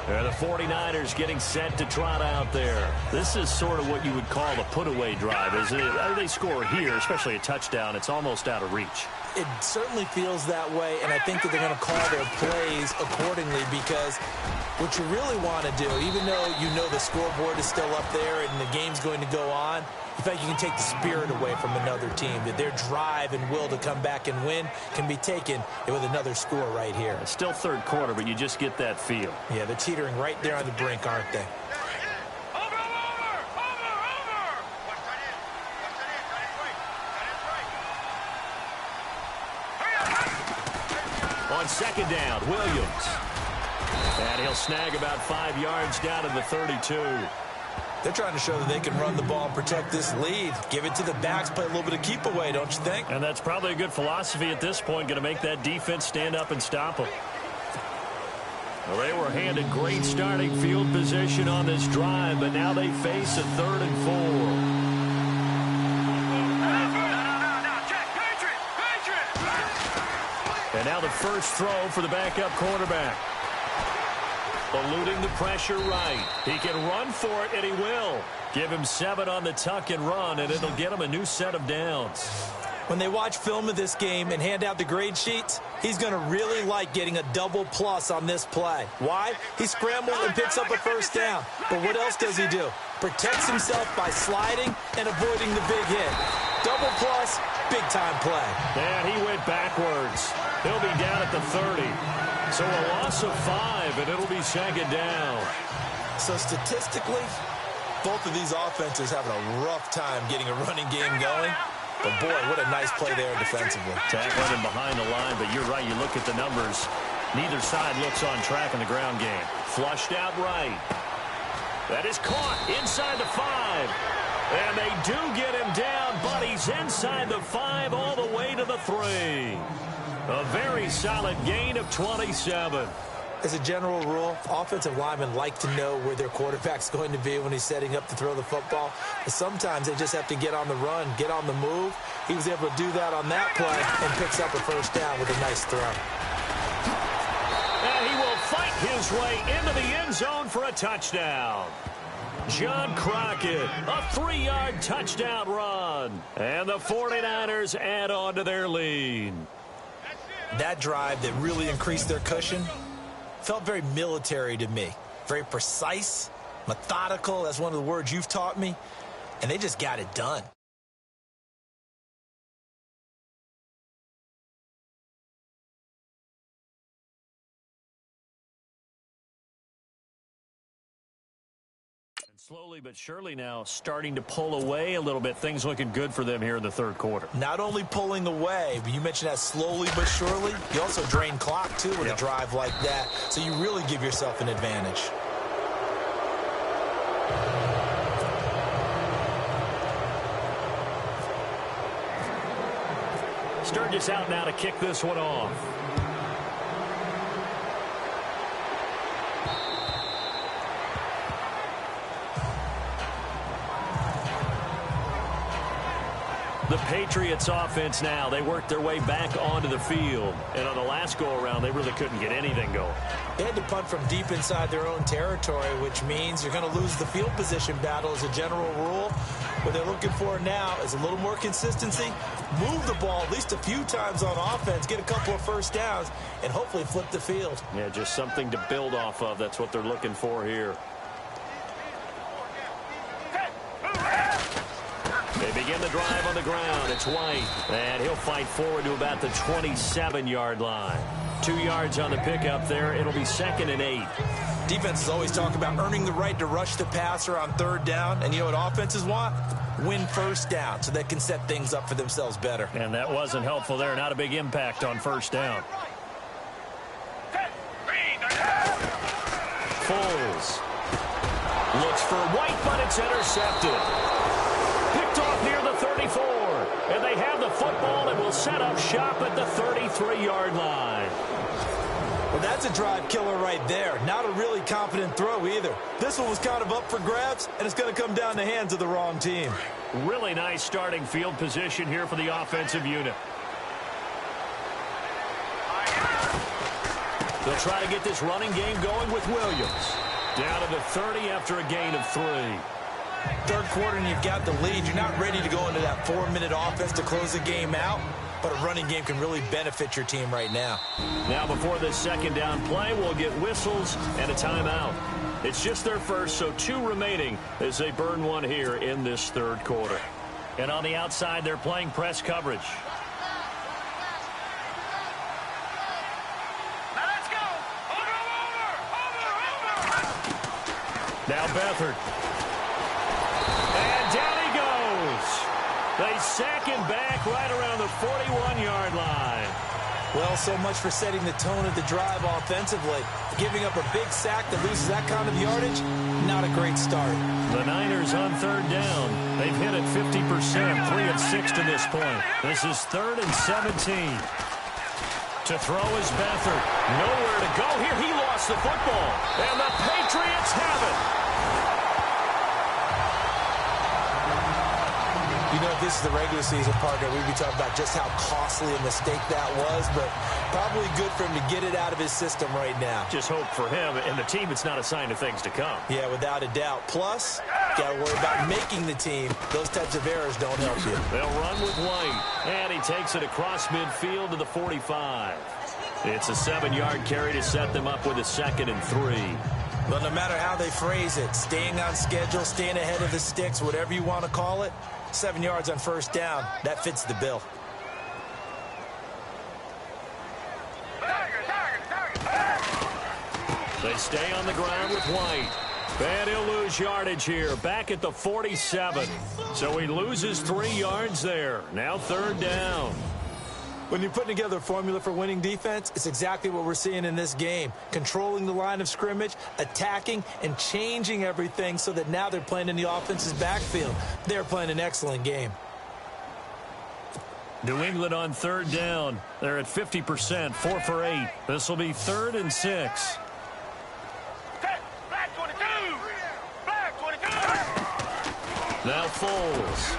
[SPEAKER 3] And the 49ers getting set to trot out there. This is sort of what you would call a put-away drive, isn't it? They score here, especially a touchdown. It's almost out of reach.
[SPEAKER 4] It certainly feels that way, and I think that they're going to call their plays accordingly, because what you really want to do, even though you know the scoreboard is still up there and the game's going to go on, you think you can take the spirit away from another team, that their drive and will to come back and win can be taken with another score right here.
[SPEAKER 3] It's still 3rd quarter, but you just get that feel.
[SPEAKER 4] Yeah, they're teetering right there on the brink, aren't they?
[SPEAKER 3] On second down, Williams. And he'll snag about 5 yards down to the 32.
[SPEAKER 4] They're trying to show that they can run the ball and protect this lead. Give it to the backs, play a little bit of keep away, don't you think?
[SPEAKER 3] And that's probably a good philosophy at this point, going to make that defense stand up and stop them. Well, they were handed great starting field position on this drive, but now they face a 3rd and 4. And now the first throw for the backup quarterback. Eluding the pressure right. He can run for it, and he will. Give him 7 on the tuck and run, and it'll get him a new set of downs.
[SPEAKER 4] When they watch film of this game and hand out the grade sheets, he's going to really like getting a double plus on this play. Why? He scrambles and picks up a first down. But what else does he do? Protects himself by sliding and avoiding the big hit. Double plus, big-time play.
[SPEAKER 3] And he went backwards. He'll be down at the 30. So a loss of 5, and it'll be second down.
[SPEAKER 4] So statistically, Both of these offenses having a rough time getting a running game going. But, boy, what a nice play there defensively.
[SPEAKER 3] Tackling him behind the line, but you're right. You look at the numbers. Neither side looks on track in the ground game. Flushed out right. That is caught inside the 5. And they do get him down, but he's inside the 5 all the way to the 3. A very solid gain of 27.
[SPEAKER 4] As a general rule, offensive linemen like to know where their quarterback's going to be when he's setting up to throw the football. But sometimes they just have to get on the run, get on the move. He was able to do that on that play and picks up a first down with a nice throw.
[SPEAKER 3] And he will fight his way into the end zone for a touchdown. John Crockett, a 3-yard touchdown run. And the 49ers add on to their lead.
[SPEAKER 4] That drive that really increased their cushion felt very military to me. Very precise, methodical. That's one of the words you've taught me. And they just got it done.
[SPEAKER 3] Slowly but surely now starting to pull away a little bit. Things looking good for them here in the third quarter.
[SPEAKER 4] Not only pulling away, but you mentioned that slowly but surely. You also drain clock, too, with a drive like that. So you really give yourself an advantage.
[SPEAKER 3] Sturgis out now to kick this one off. The Patriots offense now, they worked their way back onto the field. And on the last go-around, they really couldn't get anything going.
[SPEAKER 4] They had to punt from deep inside their own territory, which means you're going to lose the field position battle as a general rule. What they're looking for now is a little more consistency, move the ball at least a few times on offense, get a couple of first downs, and hopefully flip the field.
[SPEAKER 3] Yeah, just something to build off of. That's what they're looking for here. They begin the drive on the ground. It's White, and he'll fight forward to about the 27-yard line. 2 yards on the pickup there. It'll be 2nd and 8.
[SPEAKER 4] Defenses always talk about earning the right to rush the passer on third down, and you know what offenses want? Win first down so they can set things up for themselves better.
[SPEAKER 3] And that wasn't helpful there. Not a big impact on first down. Foles looks for White, but it's intercepted. Picked off near the 34. And they have the football and will set up shop at the 33-yard line.
[SPEAKER 4] Well, that's a drive killer right there. Not a really confident throw either. This one was kind of up for grabs, and it's going to come down the hands of the wrong team.
[SPEAKER 3] Really nice starting field position here for the offensive unit. They'll try to get this running game going with Williams. Down to the 30 after a gain of 3.
[SPEAKER 4] Third quarter and you've got the lead. You're not ready to go into that 4-minute offense to close the game out, but a running game can really benefit your team right now.
[SPEAKER 3] Now before this second down play, we'll get whistles and a timeout. It's just their first, so 2 remaining as they burn one here in this third quarter. And on the outside, they're playing press coverage. Now Beathard. And down he goes. They sack him back right around the 41-yard line.
[SPEAKER 4] Well, so much for setting the tone of the drive offensively. Giving up a big sack that loses that kind of yardage, not a great start.
[SPEAKER 3] The Niners on third down. They've hit it 50%, 3 of 6 to this point. This is 3rd and 17. To throw is Beathard. Nowhere to go here. He lost the football. And the Patriots have it.
[SPEAKER 4] You know, if this is the regular season partner, we'd be talking about just how costly a mistake that was, but probably good for him to get it out of his system right now.
[SPEAKER 3] Just hope for him and the team it's not a sign of things to come.
[SPEAKER 4] Yeah, without a doubt. Plus, got to worry about making the team. Those types of errors don't help you.
[SPEAKER 3] They'll run with White, and he takes it across midfield to the 45. It's a 7-yard carry to set them up with a 2nd and 3.
[SPEAKER 4] Well, no matter how they phrase it, staying on schedule, staying ahead of the sticks, whatever you want to call it, 7 yards on first down, that fits the bill.
[SPEAKER 3] They stay on the ground with White. And he'll lose yardage here, back at the 47. So he loses 3 yards there. Now 3rd down.
[SPEAKER 4] When you're putting together a formula for winning defense, it's exactly what we're seeing in this game. Controlling the line of scrimmage, attacking, and changing everything so that now they're playing in the offense's backfield. They're playing an excellent game.
[SPEAKER 3] New England on 3rd down. They're at 50%, 4 for 8. This will be 3rd and 6. Now Foles.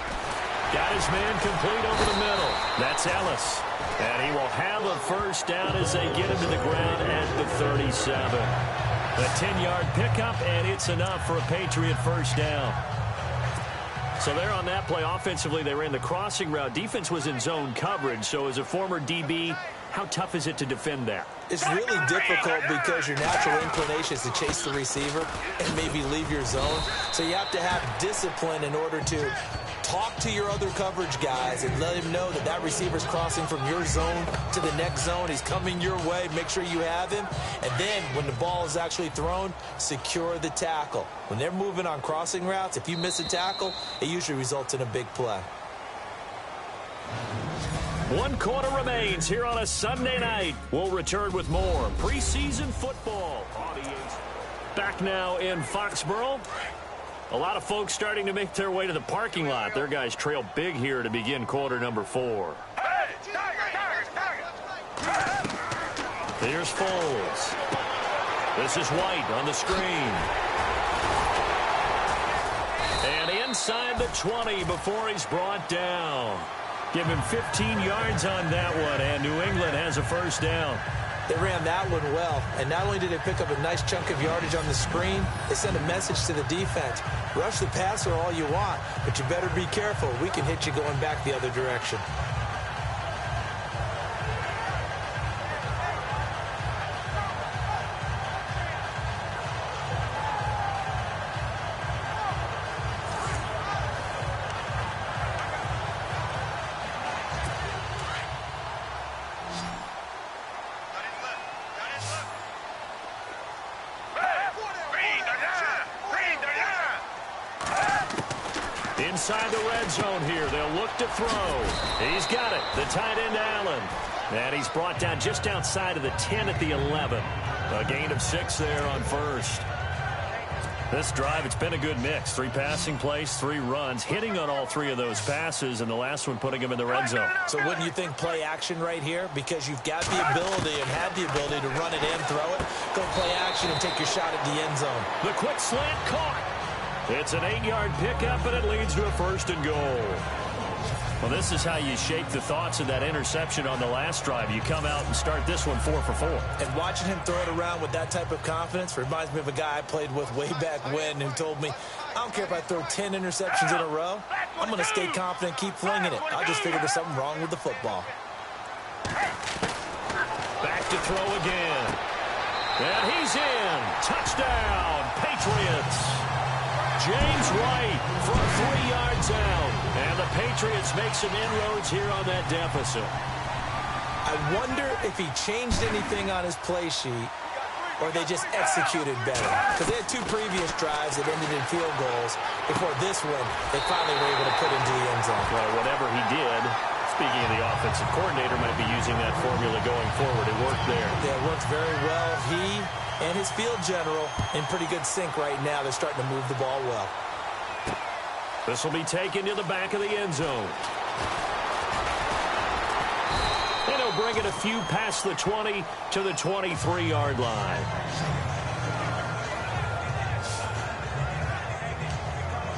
[SPEAKER 3] Got his man complete over the middle. That's Ellis. And he will have a 1st down as they get him to the ground at the 37. A 10-yard pickup, and it's enough for a Patriot 1st down. So there on that play, offensively, they ran the crossing route. Defense was in zone coverage, so as a former DB, how tough is it to defend that?
[SPEAKER 4] It's really difficult because your natural inclination is to chase the receiver and maybe leave your zone. So you have to have discipline in order to talk to your other coverage guys and let him know that that receiver's crossing from your zone to the next zone. He's coming your way. Make sure you have him. And then when the ball is actually thrown, secure the tackle. When they're moving on crossing routes, if you miss a tackle, it usually results in a big play.
[SPEAKER 3] 1 quarter remains here on a Sunday night. We'll return with more preseason football. Back now in Foxborough. A lot of folks starting to make their way to the parking lot. Their guys trail big here to begin quarter number 4. Here's Foles. This is White on the screen. And inside the 20 before he's brought down. Give him 15 yards on that one, and New England has a 1st down.
[SPEAKER 4] They ran that one well, and not only did they pick up a nice chunk of yardage on the screen, they sent a message to the defense. Rush the passer all you want, but you better be careful. We can hit you going back the other direction.
[SPEAKER 3] Inside the red zone here. They'll look to throw. He's got it. The tight end, Allen. And he's brought down just outside of the 10 at the 11. A gain of 6 there on 1st. This drive, it's been a good mix. 3 passing plays, 3 runs, hitting on all 3 of those passes, and the last one putting him in the red zone.
[SPEAKER 4] So wouldn't you think play action right here? Because you've got the ability and have the ability to run it and throw it. Go play action and take your shot at the end zone.
[SPEAKER 3] The quick slant caught. It's an 8-yard pickup, and it leads to a 1st and goal. Well, this is how you shake the thoughts of that interception on the last drive. You come out and start this one 4 for 4.
[SPEAKER 4] And watching him throw it around with that type of confidence reminds me of a guy I played with way back when who told me, I don't care if I throw 10 interceptions in a row. I'm going to stay confident, keep flinging it. I'll just figure there's something wrong with the football.
[SPEAKER 3] Back to throw again. And he's in. Touchdown, Patriots. James White from 3 yards out. And the Patriots make some inroads here on that deficit.
[SPEAKER 4] I wonder if he changed anything on his play sheet or they just executed better. Because they had 2 previous drives that ended in field goals. Before this one, they finally were able to put into the end zone.
[SPEAKER 3] Well, whatever he did, speaking of the offensive coordinator, might be using that formula going forward. It worked there.
[SPEAKER 4] Yeah, it worked very well. He and his field general in pretty good sync right now. They're starting to move the ball well.
[SPEAKER 3] This will be taken to the back of the end zone. And he'll bring it a few past the 20 to the 23-yard line.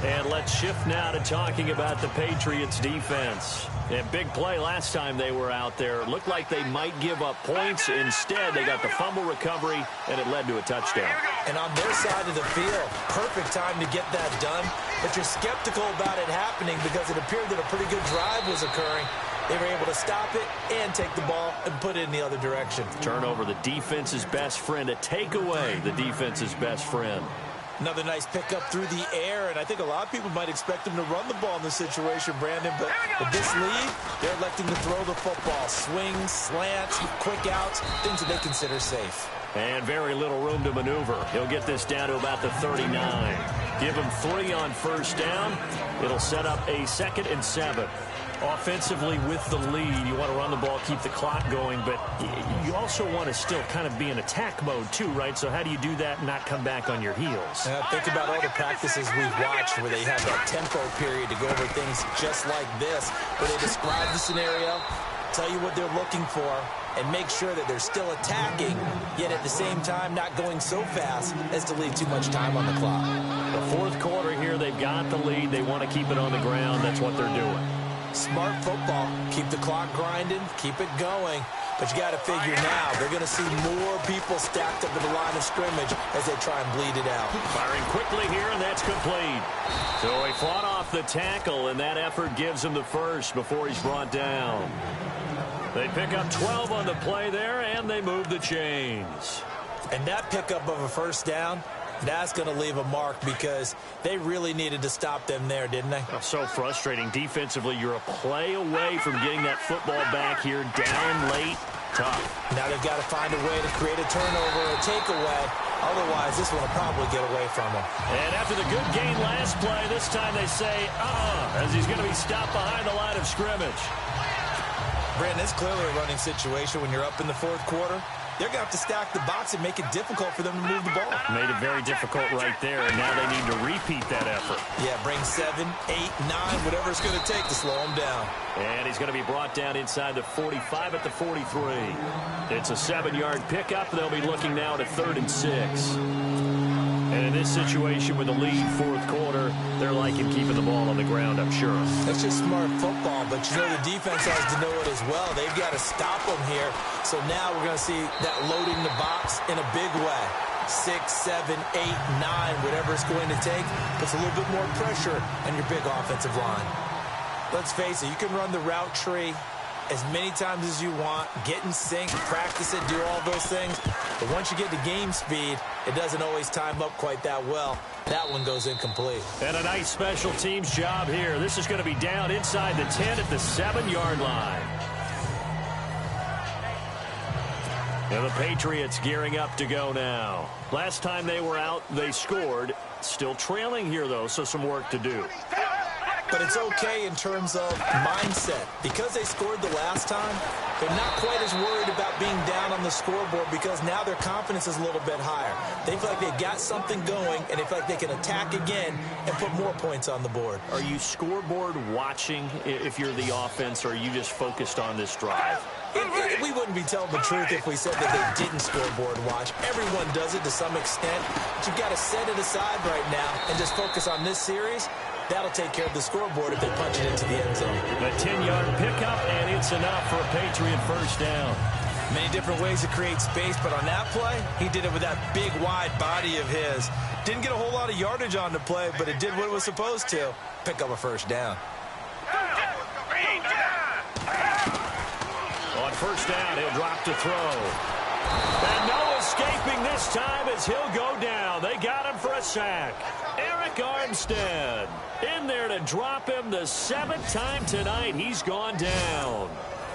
[SPEAKER 3] And let's shift now to talking about the Patriots defense. A big play last time they were out there. It looked like they might give up points. Instead, they got the fumble recovery, and it led to a touchdown.
[SPEAKER 4] And on their side of the field, perfect time to get that done. But you're skeptical about it happening because it appeared that a pretty good drive was occurring. They were able to stop it and take the ball and put it in the other direction.
[SPEAKER 3] Turnover, the defense's best friend. A takeaway, the defense's best friend.
[SPEAKER 4] Another nice pickup through the air, and I think a lot of people might expect them to run the ball in this situation, Brandon, but with this lead, they're electing to throw the football. Swings, slants, quick outs, things that they consider safe.
[SPEAKER 3] And very little room to maneuver. He'll get this down to about the 39. Give him 3 on first down. It'll set up a 2nd and 7. Offensively with the lead, you want to run the ball, keep the clock going, but you also want to still kind of be in attack mode too, right? So how do you do that and not come back on your heels?
[SPEAKER 4] Think about all the practices we've watched where they have that tempo period to go over things just like this, where they describe the scenario, tell you what they're looking for, and make sure that they're still attacking, yet at the same time not going so fast as to leave too much time on the clock.
[SPEAKER 3] The 4th quarter here, they've got the lead. They want to keep it on the ground. That's what they're doing.
[SPEAKER 4] Smart football. Keep the clock grinding, keep it going. But you got to figure now, they're going to see more people stacked up at the line of scrimmage as they try and bleed it out.
[SPEAKER 3] Firing quickly here, and that's complete. So he fought off the tackle, and that effort gives him the first before he's brought down. They pick up 12 on the play there, and they move the chains.
[SPEAKER 4] And that pickup of a first down, that's going to leave a mark because they really needed to stop them there, didn't they?
[SPEAKER 3] Oh, so frustrating. Defensively, you're a play away from getting that football back here, down late. Tough.
[SPEAKER 4] Now they've got to find a way to create a turnover or a takeaway. Otherwise, this one will probably get away from them.
[SPEAKER 3] And after the good gain last play, this time they say, as he's going to be stopped behind the line of scrimmage.
[SPEAKER 4] Brandon, it's clearly a running situation when you're up in the 4th quarter. They're going to have to stack the box and make it difficult for them to move the ball.
[SPEAKER 3] Made it very difficult right there, and now they need to repeat that effort.
[SPEAKER 4] Yeah, bring 7, 8, 9, whatever it's going to take to slow them down.
[SPEAKER 3] And he's going to be brought down inside the 45 at the 43. It's a 7-yard pickup. They'll be looking now at a 3rd and 6. And in this situation with the lead 4th quarter, they're liking keeping the ball on the ground, I'm sure.
[SPEAKER 4] That's just smart football, but you know the defense has to know it as well. They've got to stop them here. So now we're going to see that loading the box in a big way. 6, 7, 8, 9, whatever it's going to take, puts a little bit more pressure on your big offensive line. Let's face it, you can run the route tree as many times as you want, get in sync, practice it, do all those things. But once you get to game speed, it doesn't always time up quite that well. That one goes incomplete.
[SPEAKER 3] And a nice special teams job here. This is going to be down inside the 10 at the 7-yard line. And the Patriots gearing up to go now. Last time they were out, they scored. Still trailing here, though, so some work to do.
[SPEAKER 4] But it's okay in terms of mindset. Because they scored the last time, they're not quite as worried about being down on the scoreboard because now their confidence is a little bit higher. They feel like they've got something going, and they feel like they can attack again and put more points on the board.
[SPEAKER 3] Are you scoreboard watching if you're the offense, or are you just focused on this drive?
[SPEAKER 4] We wouldn't be telling the truth if we said that they didn't scoreboard watch. Everyone does it to some extent, but you've got to set it aside right now and just focus on this series. That'll take care of the scoreboard if they punch it into the end zone.
[SPEAKER 3] A 10-yard pickup, and it's enough for a Patriot first down.
[SPEAKER 4] Many different ways to create space, but on that play, he did it with that big, wide body of his. Didn't get a whole lot of yardage on the play, but it did what it was supposed to. Pick up a first down.
[SPEAKER 3] On first down, he'll drop to throw. And no escaping this time as he'll go down. They got him for a sack. Eric Armstead in there to drop him the 7th time tonight. He's gone down.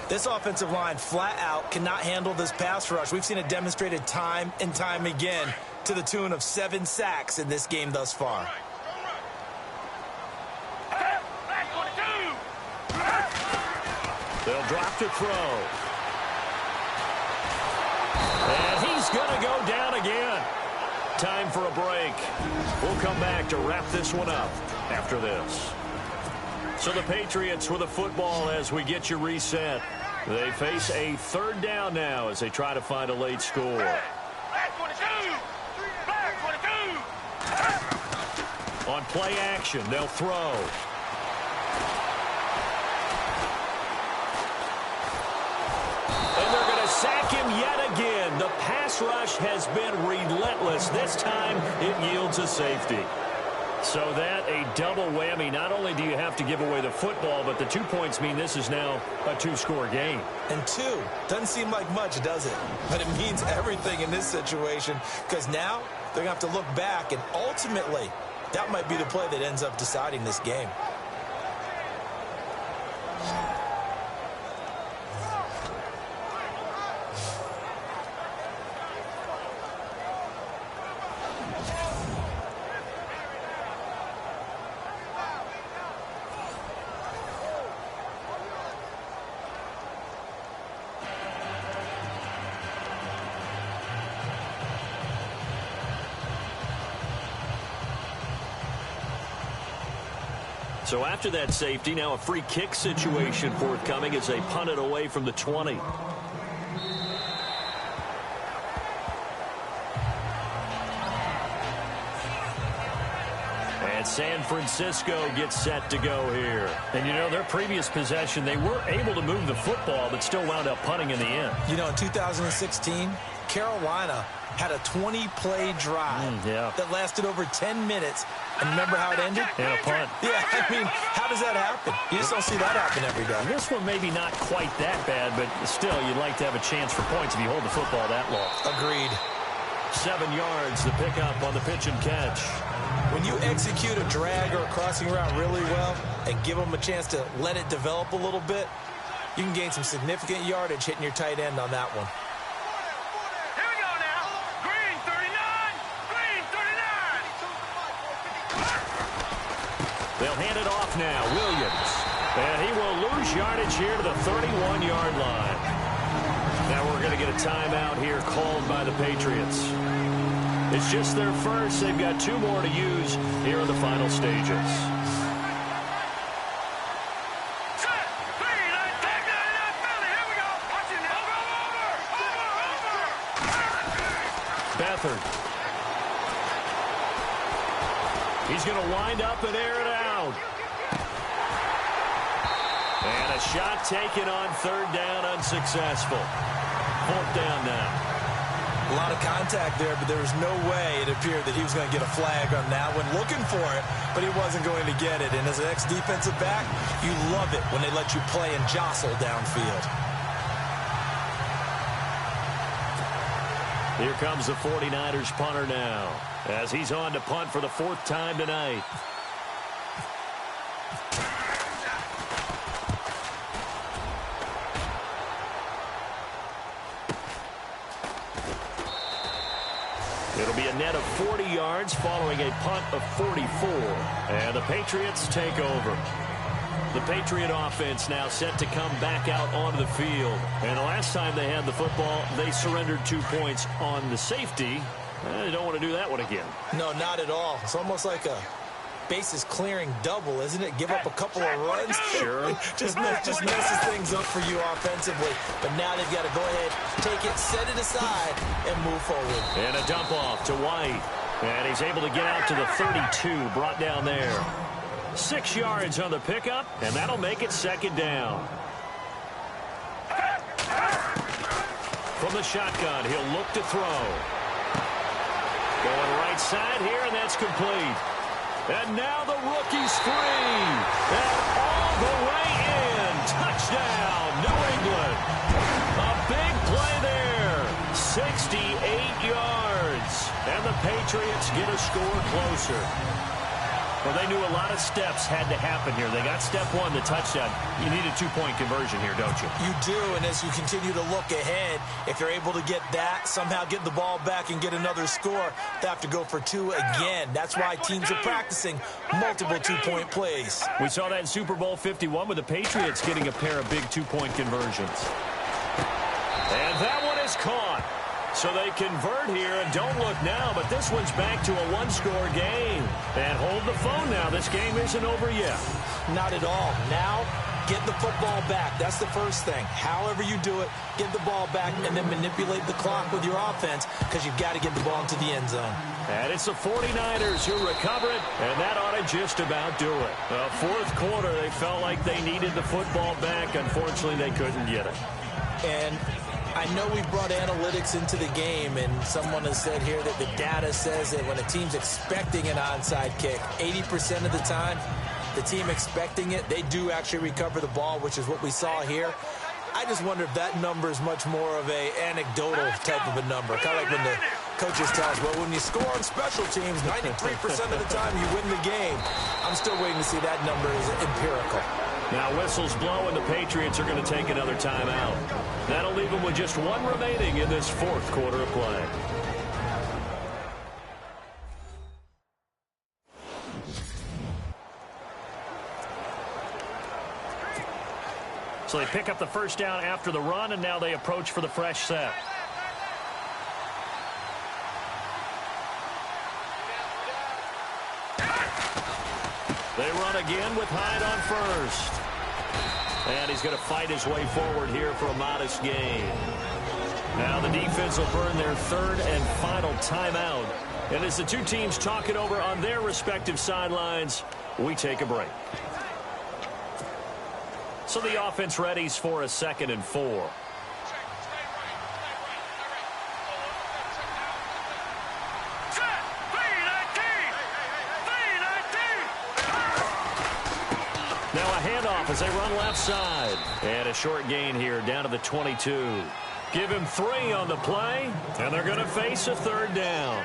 [SPEAKER 4] This offensive line flat out cannot handle this pass rush. We've seen it demonstrated time and time again to the tune of 7 sacks in this game thus far.
[SPEAKER 3] They'll drop to throw. And he's going to go down again. Time for a break. We'll come back to wrap this one up after this. So the Patriots with the football as we get you reset. They face a 3rd down now as they try to find a late score. On play action, they'll throw. And they're going to sack him yet again. The pass rush has been relentless. This time it yields a safety. So that a double whammy. Not only do you have to give away the football, but the 2 points mean this is now a 2-score game.
[SPEAKER 4] And 2 doesn't seem like much, does it? But it means everything in this situation because now they're going to have to look back, and ultimately that might be the play that ends up deciding this game.
[SPEAKER 3] So after that safety, now a free kick situation forthcoming as they punt it away from the 20. And San Francisco gets set to go here. And, you know, their previous possession, they were able to move the football, but still wound up punting in the end.
[SPEAKER 4] You know, in 2016, Carolina had a 20-play drive that lasted over 10 minutes. And remember how it ended?
[SPEAKER 3] And a punt.
[SPEAKER 4] Yeah, I mean, how does that happen? You just don't see that happen every day.
[SPEAKER 3] This one maybe not quite that bad, but still, you'd like to have a chance for points if you hold the football that long.
[SPEAKER 4] Agreed.
[SPEAKER 3] 7 yards, the pickup on the pitch and catch.
[SPEAKER 4] When you execute a drag or a crossing route really well and give them a chance to let it develop a little bit, you can gain some significant yardage hitting your tight end on that one.
[SPEAKER 6] Here we go now. Green 39. Green 39.
[SPEAKER 3] They'll hand it off now. Williams. And he will lose yardage here to the 31-yard line. Now we're going to get a timeout here called by the Patriots. It's just their first. They've got 2 more to use here in the final stages. Beathard. He's going to wind up and air it out. And a shot taken on 3rd down, unsuccessful. 4th down now.
[SPEAKER 4] A lot of contact there, but there was no way it appeared that he was going to get a flag on that one. Looking for it, but he wasn't going to get it. And as an ex-defensive back, you love it when they let you play and jostle downfield.
[SPEAKER 3] Here comes the 49ers punter now, as he's on to punt for the 4th time tonight. It'll be a net of 40 yards following a punt of 44. And the Patriots take over. The Patriot offense now set to come back out onto the field. And the last time they had the football, they surrendered 2 points on the safety. They don't want to do that one again.
[SPEAKER 4] No, not at all. It's almost like a bases clearing double, isn't it? Give up a couple of runs.
[SPEAKER 3] Sure.
[SPEAKER 4] just messes things up for you offensively. But now they've got to go ahead, take it, set it aside, and move forward.
[SPEAKER 3] And a dump off to White. And he's able to get out to the 32, brought down there. 6 yards on the pickup, and that'll make it 2nd down. From the shotgun, he'll look to throw. Going right side here, and that's complete. And now the rookie's free. And all the way in. Touchdown, New England. A big play there. 68 yards. And the Patriots get a score closer. Well, they knew a lot of steps had to happen here. They got step 1, the touchdown. You need a 2-point conversion here, don't you?
[SPEAKER 4] You do, and as you continue to look ahead, if you're able to get that, somehow get the ball back and get another score, they have to go for 2 again. That's why teams are practicing multiple 2-point plays.
[SPEAKER 3] We saw that in Super Bowl 51 with the Patriots getting a pair of big 2-point conversions. And that one is caught. So they convert here, and don't look now, but this one's back to a 1-score game. And hold the phone now. This game isn't over yet.
[SPEAKER 4] Not at all. Now, get the football back. That's the first thing. However you do it, get the ball back and then manipulate the clock with your offense because you've got to get the ball into the end zone.
[SPEAKER 3] And it's the 49ers who recover it, and that ought to just about do it. The 4th quarter, they felt like they needed the football back. Unfortunately, they couldn't get it.
[SPEAKER 4] And I know we brought analytics into the game, and someone has said here that the data says that when a team's expecting an onside kick, 80% of the time, the team expecting it, they do actually recover the ball, which is what we saw here. I just wonder if that number is much more of a anecdotal type of a number. Kind of like when the coaches tell us, well, when you score on special teams, 93% of the time you win the game. I'm still waiting to see that number is empirical.
[SPEAKER 3] Now whistles blow, and the Patriots are going to take another timeout. That'll leave them with just 1 remaining in this 4th quarter of play. So they pick up the 1st down after the run, and now they approach for the fresh set. They run down again with Hyde on first. And he's going to fight his way forward here for a modest gain. Now the defense will burn their third and final timeout. And as the two teams talk it over on their respective sidelines, we take a break. So the offense readies for a 2nd and 4. Now a handoff as they run left side. And a short gain here down to the 22. Give him 3 on the play, and they're going to face a 3rd down.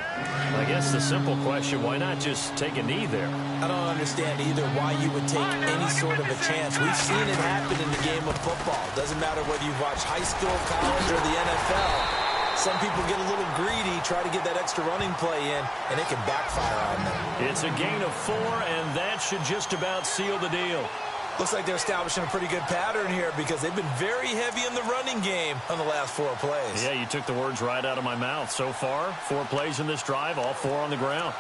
[SPEAKER 3] I guess the simple question, why not just take a knee there?
[SPEAKER 4] I don't understand either why you would take any sort of a chance. We've seen it happen in the game of football. Doesn't matter whether you've watched high school, college, or the NFL. Some people get a little greedy, try to get that extra running play in, and it can backfire on them.
[SPEAKER 3] It's a gain of 4, and that should just about seal the deal.
[SPEAKER 4] Looks like they're establishing a pretty good pattern here because they've been very heavy in the running game on the last 4 plays.
[SPEAKER 3] Yeah, you took the words right out of my mouth. So far, 4 plays in this drive, all 4 on the ground.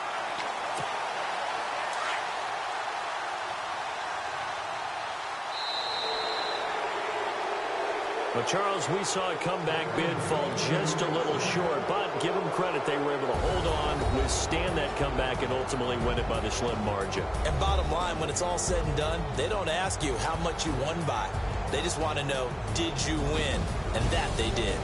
[SPEAKER 3] But, Charles, we saw a comeback bid fall just a little short, but give them credit. They were able to hold on, withstand that comeback, and ultimately win it by the slim margin.
[SPEAKER 4] And bottom line, when it's all said and done, they don't ask you how much you won by. They just want to know, did you win? And that they did.